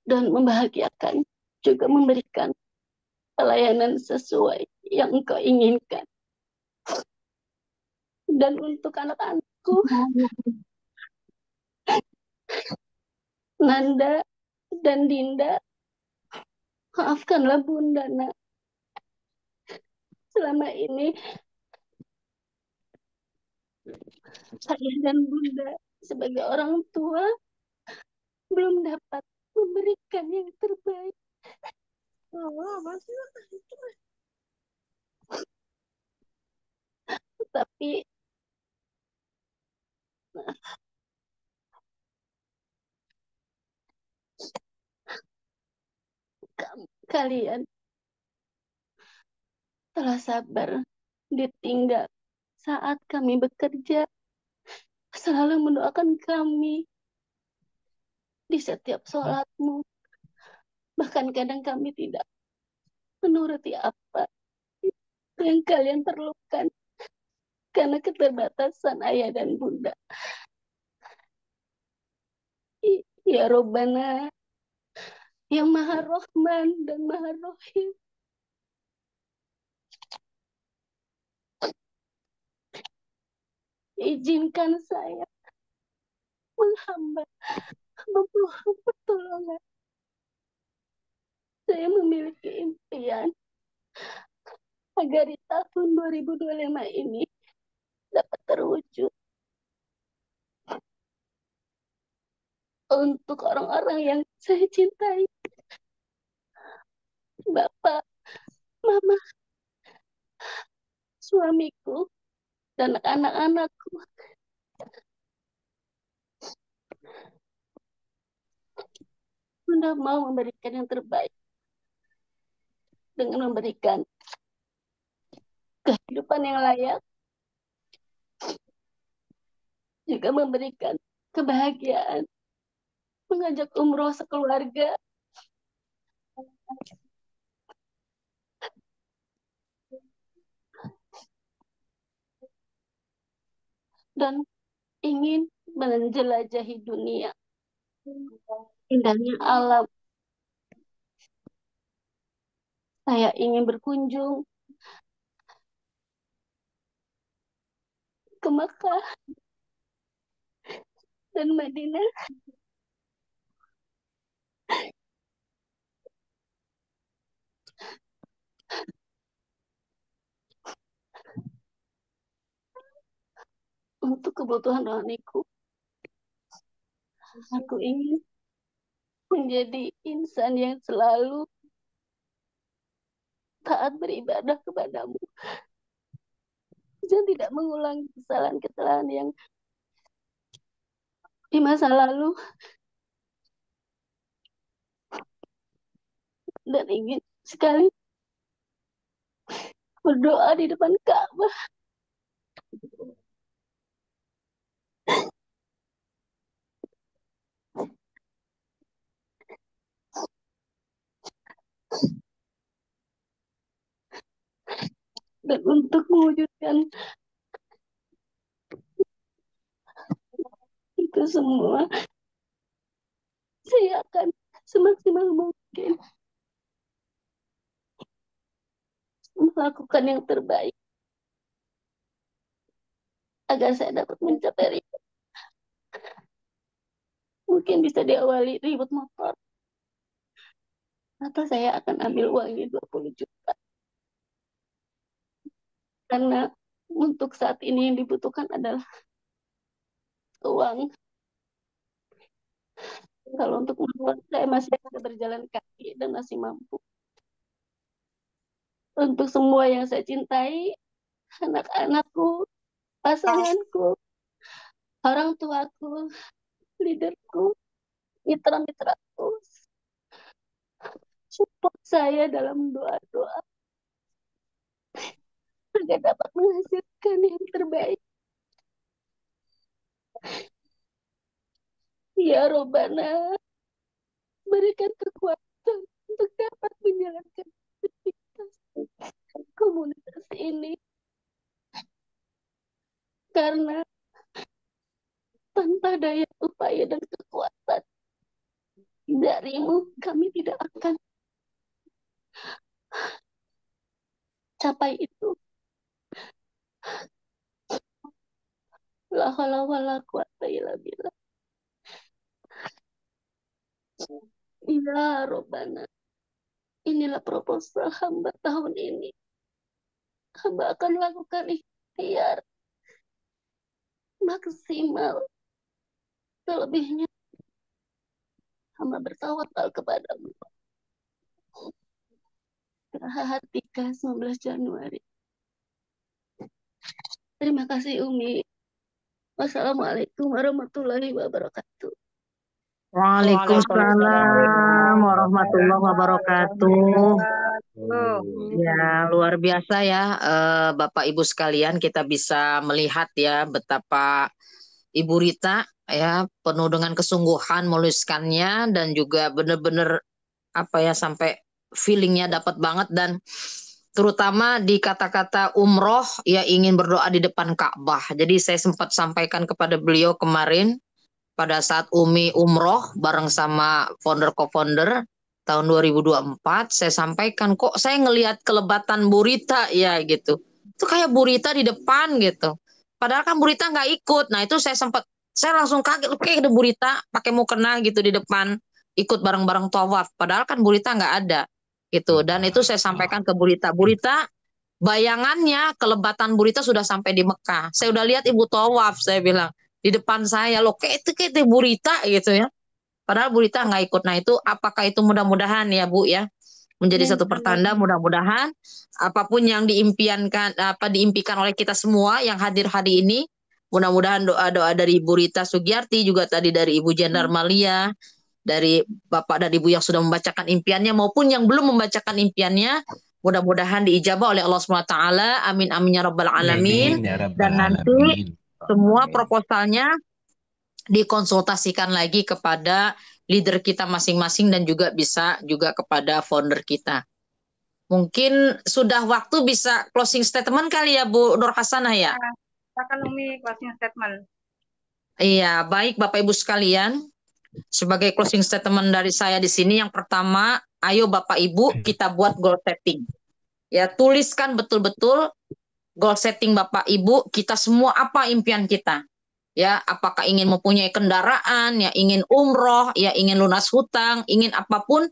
Dan membahagiakan, juga memberikan pelayanan sesuai yang engkau inginkan. Dan untuk anak-anakku, Nanda dan Dinda, maafkanlah Bunda, nak. Selama ini saya dan Bunda sebagai orang tua belum dapat memberikan yang terbaik. Tapi kalian telah sabar ditinggal saat kami bekerja, selalu mendoakan kami di setiap sholatmu. Bahkan kadang kami tidak menuruti apa yang kalian perlukan karena keterbatasan ayah dan bunda. Ya Robbana, yang Maha Rohman dan Maha Rohim, izinkan saya memohon pertolongan. Saya memiliki impian agar di tahun 2025 ini dapat terwujud untuk orang-orang yang saya cintai. Bapak, Mama, suamiku, dan anak-anakku. Bunda mau memberikan yang terbaik dengan memberikan kehidupan yang layak, juga memberikan kebahagiaan, mengajak umroh sekeluarga, dan ingin menjelajahi dunia, indahnya alam. Saya ingin berkunjung ke Mekah dan Madinah. Untuk kebutuhan rohaniku, aku ingin menjadi insan yang selalu taat beribadah kepadamu dan tidak mengulangi kesalahan-kesalahan yang di masa lalu, dan ingin sekali berdoa di depan Ka'bah. Dan untuk mewujudkan itu semua, saya akan semaksimal mungkin melakukan yang terbaik agar saya dapat mencapai ridho. Mungkin bisa diawali ribut motor, atau saya akan ambil uangnya 20 juta. Karena untuk saat ini yang dibutuhkan adalah uang. Kalau untuk motor, saya masih bisa berjalan kaki dan masih mampu. Untuk semua yang saya cintai, anak-anakku, pasanganku, orang tuaku, leaderku, mitra-mitraku, support saya dalam doa-doa agar dapat menghasilkan yang terbaik. Ya Robbana, berikan kekuatan untuk dapat menjalankan aktivitas komunitas ini. Karena tanpa daya upaya dan kekuatan darimu, kami tidak akan capai itu. La haula wala quwata illa billah. Ya Robbana, inilah proposal hamba tahun ini. Hamba akan lakukan ikhtiar maksimal. Selebihnya hamba bertawakal kepadamu. Geraha 19 Januari. Terima kasih Umi. Wassalamualaikum warahmatullahi wabarakatuh. Waalaikumsalam warahmatullahi wabarakatuh. Ya, luar biasa ya, Bapak Ibu sekalian, kita bisa melihat ya betapa Ibu Rita ya penuh dengan kesungguhan menuliskannya, dan juga benar-benar apa ya, sampai feelingnya dapat banget. Dan terutama di kata-kata umroh ya, ingin berdoa di depan Ka'bah. Jadi saya sempat sampaikan kepada beliau kemarin pada saat Umi umroh bareng sama founder co-founder tahun 2024, saya sampaikan kok saya ngelihat kelebatan Bu Rita ya gitu. Itu kayak Bu Rita di depan gitu. Padahal kan Bu Rita nggak ikut. Nah itu saya langsung kaget, oke ada Bu Rita pakai mukena gitu di depan ikut bareng-bareng tawaf. Padahal kan Bu Rita nggak ada gitu. Dan itu saya sampaikan ke Bu Rita. Bu Rita, bayangannya kelebatan Bu Rita sudah sampai di Mekah. Saya udah lihat Ibu tawaf, saya bilang di depan saya loh kayak itu Bu Rita gitu ya. Padahal Bu Rita nggak ikut. Nah itu apakah itu mudah-mudahan ya Bu ya menjadi satu pertanda, mudah-mudahan apapun yang diimpikan oleh kita semua yang hadir hari ini, mudah-mudahan doa-doa dari Ibu Rita Sugiyarti, juga tadi dari Ibu Jendar Malia, dari Bapak dan Ibu yang sudah membacakan impiannya maupun yang belum membacakan impiannya, mudah-mudahan diijabah oleh Allah SWT. Amin amin ya rabbal alamin. Amin ya rabbal Dan nanti alamin. semua proposalnya dikonsultasikan lagi kepada leader kita masing-masing dan juga bisa juga kepada founder kita. Mungkin sudah waktu bisa closing statement kali ya Bu Nur Hasanah ya? Silakan Umi closing statement. Iya, baik Bapak Ibu sekalian. Sebagai closing statement dari saya di sini, yang pertama, ayo Bapak Ibu kita buat goal setting. Ya, tuliskan betul-betul goal setting Bapak Ibu, kita semua apa impian kita. Ya, apakah ingin mempunyai kendaraan, ya ingin umroh, ya ingin lunas hutang, ingin apapun,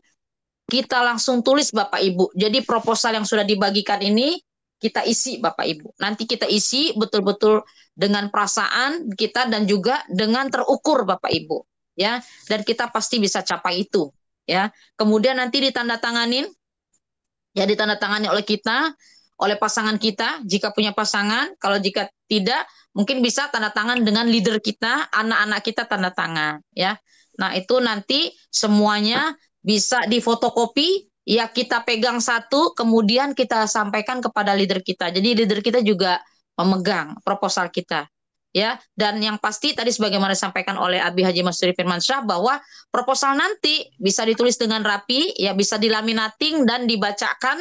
kita langsung tulis Bapak Ibu. Jadi proposal yang sudah dibagikan ini kita isi Bapak Ibu. Nanti kita isi betul-betul dengan perasaan kita dan juga dengan terukur Bapak Ibu. Ya, dan kita pasti bisa capai itu. Ya, kemudian nanti ditandatanganin, ya ditandatangani oleh kita, oleh pasangan kita, jika punya pasangan. Kalau jika tidak, mungkin bisa tanda tangan dengan leader kita, anak-anak kita tanda tangan. Ya, nah itu nanti semuanya bisa difotokopi, ya kita pegang satu, kemudian kita sampaikan kepada leader kita. Jadi leader kita juga memegang proposal kita. Ya, dan yang pasti tadi sebagaimana disampaikan oleh Abi Haji Masuri Firmansyah bahwa proposal nanti bisa ditulis dengan rapi, ya bisa dilaminating dan dibacakan.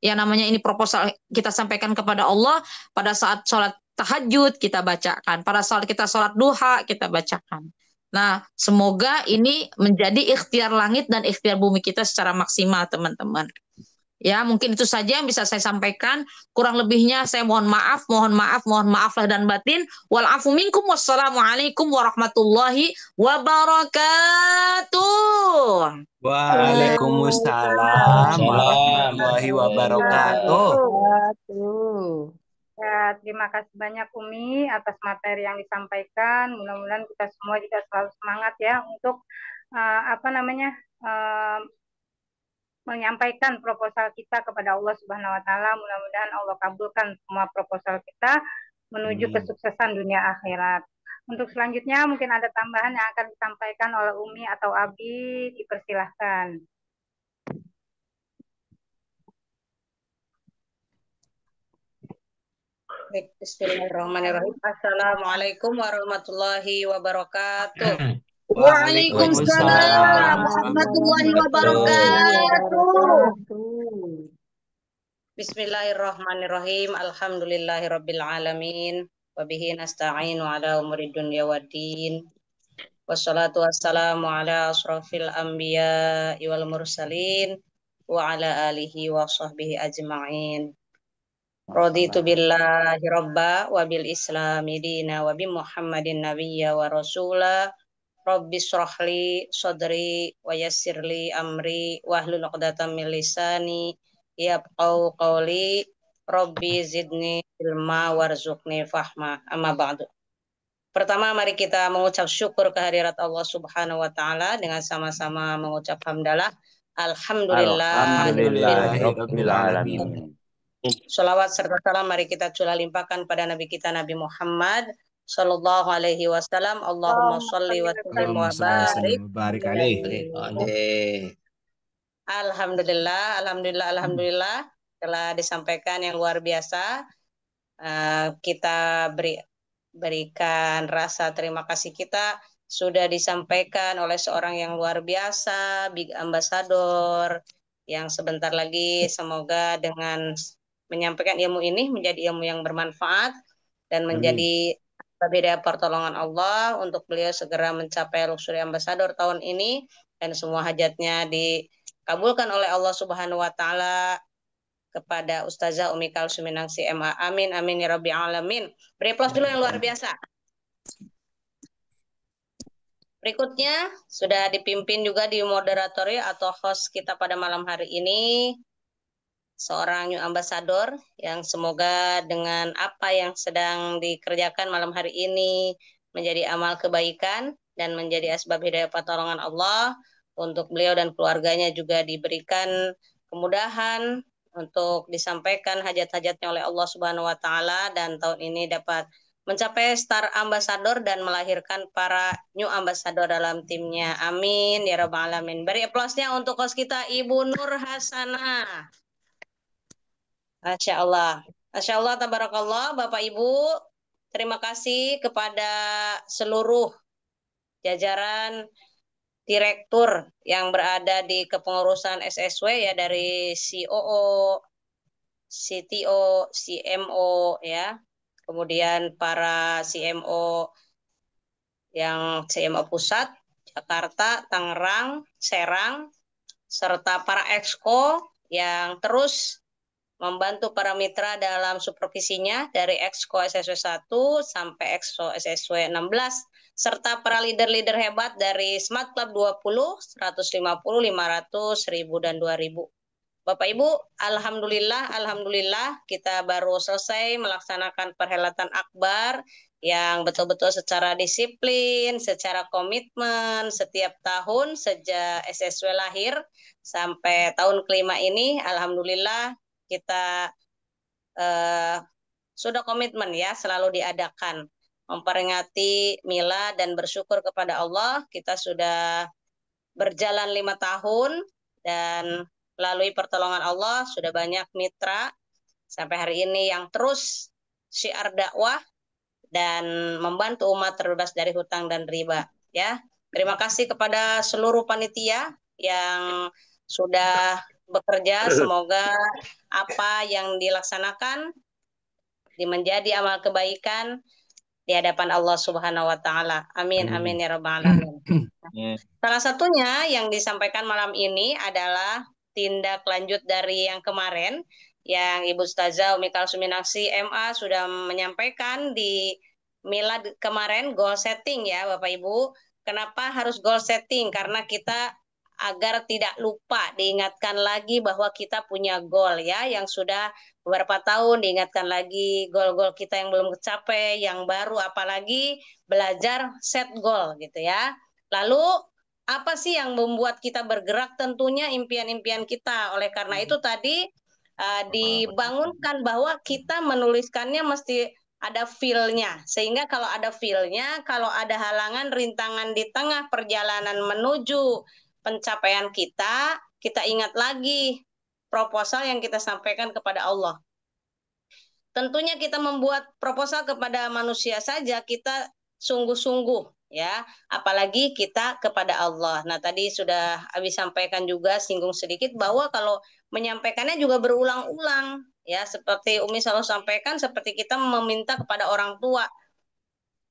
Ya namanya ini proposal kita sampaikan kepada Allah pada saat sholat tahajud kita bacakan, pada saat kita sholat duha kita bacakan. Nah, semoga ini menjadi ikhtiar langit dan ikhtiar bumi kita secara maksimal, teman-teman. Ya, mungkin itu saja yang bisa saya sampaikan. Kurang lebihnya saya mohon maaf lahir dan batin. Wal afu minkum, wassalamualaikum warahmatullahi wabarakatuh. Waalaikumsalam warahmatullahi wabarakatuh. Ya, terima kasih banyak Umi atas materi yang disampaikan. Mudah-mudahan kita semua juga selalu semangat ya untuk menyampaikan proposal kita kepada Allah Subhanahu wa taala. Mudah-mudahan Allah kabulkan semua proposal kita menuju kesuksesan dunia akhirat. Untuk selanjutnya mungkin ada tambahan yang akan disampaikan oleh Umi atau Abi, dipersilahkan. Bismillahirrahmanirrahim. Assalamualaikum warahmatullahi wabarakatuh. Waalaikumsalam warahmatullahi wabarakatuh. Bismillahirrahmanirrahim. Alhamdulillahirabbil alamin. Wabihi nasta'inu ala umuri dunya waddin. Wassalatu wassalamu ala asrafil anbiya wal mursalin wa ala alihi wa sahbihi ajma'in. Raditu billahi rabba wa bil islami dina wa bi Muhammadin nabiyya wa rasula. Rabbi shrahli sadri wa yassirli amri wahlul 'uqdatam min lisani yafqahu qawli. Rabbi zidni ilma warzuqni fahma. Amma ba'du. Pertama mari kita mengucap syukur kehadirat Allah Subhanahu wa taala dengan sama-sama mengucap hamdalah. Alhamdulillahirabbil alamin. Sholawat serta salam mari kita curah limpahkan pada Nabi kita Nabi Muhammad Sallallahu alaihi wasallam. Allahumma sholli wa sallim wa barik alaihi. Alhamdulillah telah disampaikan yang luar biasa. Kita berikan rasa terima kasih kita sudah disampaikan oleh seorang yang luar biasa, Big Ambassador, yang sebentar lagi semoga dengan menyampaikan ilmu ini menjadi ilmu yang bermanfaat dan menjadi beda pertolongan Allah untuk beliau segera mencapai Luxury Ambassador tahun ini dan semua hajatnya dikabulkan oleh Allah Subhanahu wa taala. kepada Ustazah Umi Kalsuminang CMA. Amin, amin ya Rabbil Alamin. Beri aplaus dulu yang luar biasa. Berikutnya sudah dipimpin juga di moderatori atau host kita pada malam hari ini seorang new ambassador yang semoga dengan apa yang sedang dikerjakan malam hari ini menjadi amal kebaikan dan menjadi asbab hidayah pertolongan Allah untuk beliau dan keluarganya juga diberikan kemudahan untuk disampaikan hajat-hajatnya oleh Allah Subhanahu wa taala dan tahun ini dapat mencapai star ambassador dan melahirkan para new ambassador dalam timnya. Amin ya rabbal alamin. Beri aplausnya untuk host kita Ibu Nur Hasanah. Masya Allah. Masya Allah, tabarakallah, Bapak Ibu. Terima kasih kepada seluruh jajaran direktur yang berada di kepengurusan SSW ya, dari COO, CTO, CMO ya. Kemudian para CMO yang CMO Pusat, Jakarta, Tangerang, Serang, serta para exco yang terus membantu para mitra dalam supervisinya dari Exco SSW 1 sampai Exco SSW 16, serta para leader-leader hebat dari Smart Club 20, 150, 500, 1000, dan 2000. Bapak Ibu, alhamdulillah kita baru selesai melaksanakan perhelatan akbar yang betul-betul secara disiplin, secara komitmen setiap tahun sejak SSW lahir sampai tahun kelima ini. Alhamdulillah kita sudah komitmen ya selalu diadakan memperingati milad dan bersyukur kepada Allah. Kita sudah berjalan 5 tahun dan melalui pertolongan Allah sudah banyak mitra sampai hari ini yang terus syiar dakwah dan membantu umat terbebas dari hutang dan riba ya. Terima kasih kepada seluruh panitia yang sudah bekerja, semoga apa yang dilaksanakan menjadi amal kebaikan di hadapan Allah Subhanahu wa taala. Amin amin ya rabbal alamin. Salah satunya yang disampaikan malam ini adalah tindak lanjut dari yang kemarin yang Ibu Ustazah Umi Kalsuminang CMA sudah menyampaikan di milad kemarin, goal setting ya Bapak Ibu. Kenapa harus goal setting? Karena kita agar tidak lupa diingatkan lagi bahwa kita punya goal ya, yang sudah beberapa tahun diingatkan lagi goal-goal kita yang belum tercapai, yang baru apalagi belajar set goal gitu ya. Lalu apa sih yang membuat kita bergerak? Tentunya impian-impian kita. Oleh karena itu tadi dibangunkan bahwa kita menuliskannya mesti ada feel-nya. Sehingga kalau ada feel-nya, kalau ada halangan, rintangan di tengah perjalanan menuju pencapaian kita, kita ingat lagi proposal yang kita sampaikan kepada Allah. Tentunya kita membuat proposal kepada manusia saja, kita sungguh-sungguh ya, apalagi kita kepada Allah. Nah, tadi sudah Abi sampaikan juga, singgung sedikit bahwa kalau menyampaikannya juga berulang-ulang ya, seperti Umi selalu sampaikan, seperti kita meminta kepada orang tua,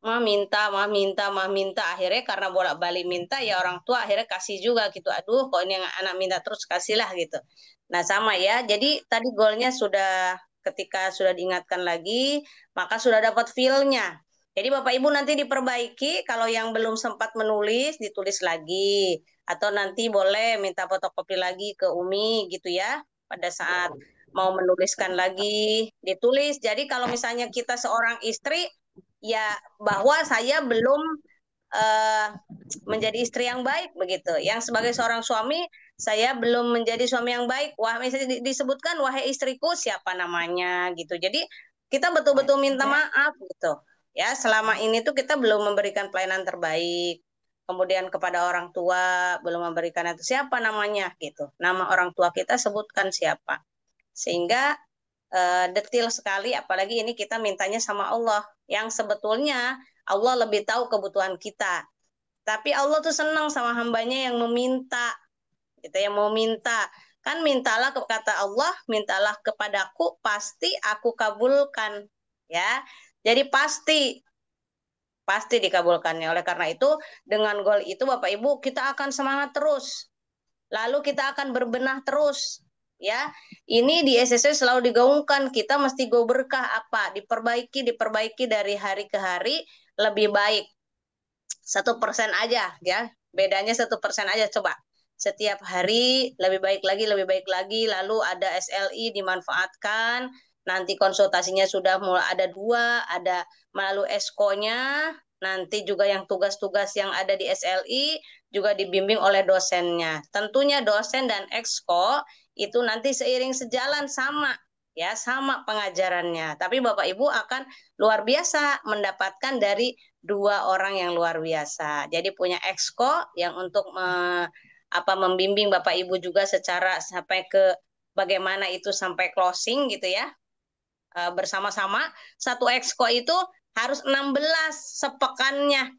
mah minta, akhirnya karena bolak-balik minta ya orang tua akhirnya kasih juga gitu. Aduh, kok ini anak minta terus, kasihlah gitu. Nah, sama ya. Jadi tadi goalnya sudah, ketika sudah diingatkan lagi, maka sudah dapat feel-nya. Jadi Bapak Ibu nanti diperbaiki, kalau yang belum sempat menulis, ditulis lagi. Atau nanti boleh minta fotokopi lagi ke Umi gitu ya, pada saat mau menuliskan lagi, ditulis. Jadi kalau misalnya kita seorang istri, ya bahwa saya belum menjadi istri yang baik begitu. Yang sebagai seorang suami, saya belum menjadi suami yang baik. Wah, misalnya disebutkan wahai istriku siapa namanya gitu. Jadi kita betul-betul minta maaf gitu. Ya, selama ini tuh kita belum memberikan pelayanan terbaik. Kemudian kepada orang tua belum memberikan itu, siapa namanya gitu. Nama orang tua kita sebutkan siapa. Sehingga detil sekali, apalagi ini kita mintanya sama Allah yang sebetulnya Allah lebih tahu kebutuhan kita, tapi Allah tuh senang sama hambanya yang meminta gitu, yang mau minta. Kan mintalah, kata Allah, mintalah kepadaku pasti aku kabulkan ya. Jadi pasti dikabulkannya. Oleh karena itu dengan goal itu Bapak Ibu kita akan semangat terus, lalu kita akan berbenah terus ya. Ini di SSW selalu digaungkan, kita mesti go berkah apa? Diperbaiki dari hari ke hari lebih baik. 1% aja ya. Bedanya 1% aja coba. Setiap hari lebih baik lagi, lalu ada SLI dimanfaatkan, nanti konsultasinya sudah mulai ada 2, ada melalui esko-nya, nanti juga yang tugas-tugas yang ada di SLI juga dibimbing oleh dosennya. Tentunya dosen dan esko itu nanti seiring sejalan sama ya, sama pengajarannya. Tapi Bapak Ibu akan luar biasa mendapatkan dari 2 orang yang luar biasa. Jadi punya exco yang untuk membimbing Bapak Ibu juga secara sampai ke bagaimana itu sampai closing gitu ya. Bersama-sama satu exco itu harus 16 sepekannya.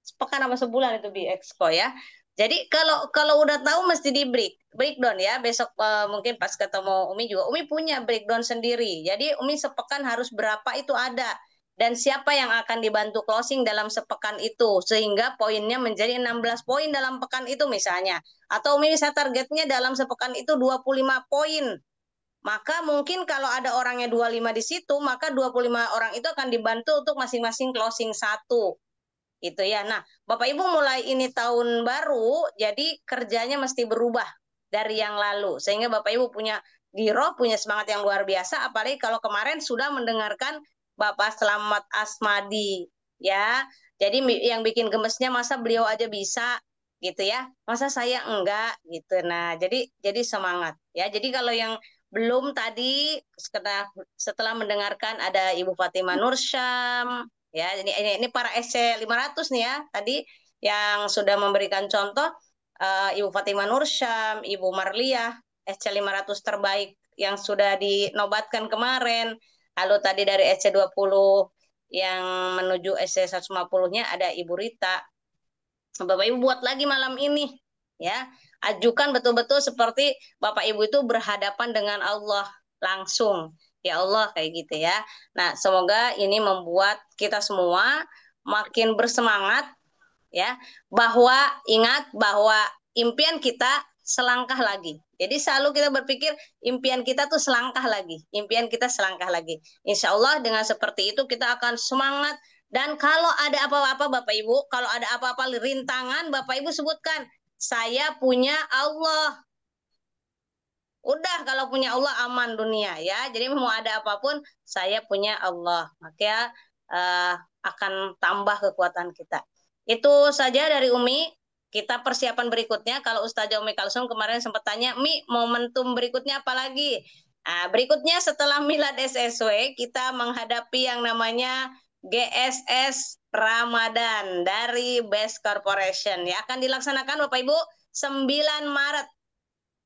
Sepekan apa sebulan itu di exco ya. Jadi kalau udah tahu mesti di breakdown ya. Besok mungkin pas ketemu Umi juga, Umi punya breakdown sendiri. Jadi Umi sepekan harus berapa itu ada. Dan siapa yang akan dibantu closing dalam sepekan itu. Sehingga poinnya menjadi 16 poin dalam pekan itu misalnya. Atau Umi bisa targetnya dalam sepekan itu 25 poin. Maka mungkin kalau ada orangnya 25 di situ, maka 25 orang itu akan dibantu untuk masing-masing closing 1. Itu ya. Nah, Bapak Ibu mulai ini tahun baru, jadi kerjanya mesti berubah dari yang lalu. Sehingga Bapak Ibu punya giro, punya semangat yang luar biasa, apalagi kalau kemarin sudah mendengarkan Bapak Selamat Asmadi, ya. Jadi yang bikin gemesnya masa beliau aja bisa, gitu ya. Masa saya enggak, gitu. Nah, jadi semangat, ya. Jadi kalau yang belum tadi setelah mendengarkan ada Ibu Fatimah Nursyam, ya, ini para SC 500 nih ya, tadi yang sudah memberikan contoh Ibu Fatimah Nursyam, Ibu Marliah, SC 500 terbaik yang sudah dinobatkan kemarin. Lalu tadi dari SC 20 yang menuju SC 150-nya ada Ibu Rita. Bapak Ibu buat lagi malam ini ya. Ajukan betul-betul seperti Bapak Ibu itu berhadapan dengan Allah langsung. Ya Allah kayak gitu ya. Nah, semoga ini membuat kita semua makin bersemangat ya, bahwa ingat bahwa impian kita selangkah lagi. Jadi selalu kita berpikir impian kita tuh selangkah lagi. Impian kita selangkah lagi. Insya Allah dengan seperti itu kita akan semangat. Dan kalau ada apa-apa Bapak Ibu, kalau ada apa-apa rintangan, Bapak Ibu sebutkan, saya punya Allah. Udah kalau punya Allah aman dunia ya. Jadi mau ada apapun saya punya Allah. Maka akan tambah kekuatan kita. Itu saja dari Umi. Kita persiapan berikutnya. Kalau Ustazah Umi Kalsum kemarin sempat tanya, Mi momentum berikutnya apa lagi? Nah, berikutnya setelah Milad SSW kita menghadapi yang namanya GSS Ramadan dari Best Corporation. Ya, akan dilaksanakan Bapak Ibu 9 Maret.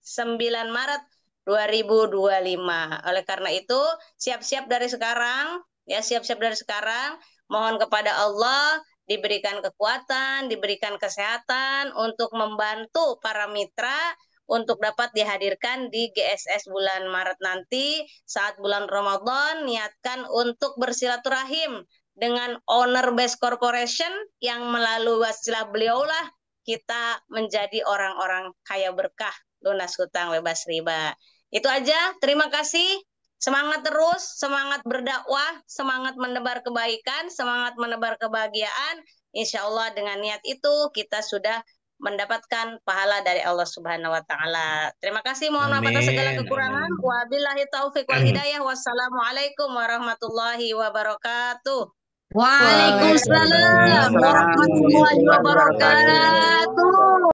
9 Maret 2025. Oleh karena itu, siap-siap dari sekarang, ya siap-siap dari sekarang, mohon kepada Allah diberikan kekuatan, diberikan kesehatan untuk membantu para mitra untuk dapat dihadirkan di GSS bulan Maret nanti. Saat bulan Ramadan, niatkan untuk bersilaturahim dengan owner Best Corporation yang melalui wasilah beliaulah kita menjadi orang-orang kaya berkah, lunas hutang, bebas riba. Itu aja, terima kasih. Semangat terus, semangat berdakwah, semangat menebar kebaikan, semangat menebar kebahagiaan. Insya Allah dengan niat itu kita sudah mendapatkan pahala dari Allah Subhanahu wa Ta'ala. Terima kasih, mohon maaf atas segala kekurangan. Wabillahi taufiq wal hidayah. Wassalamualaikum warahmatullahi wabarakatuh. Waalaikumsalam warahmatullahi wabarakatuh.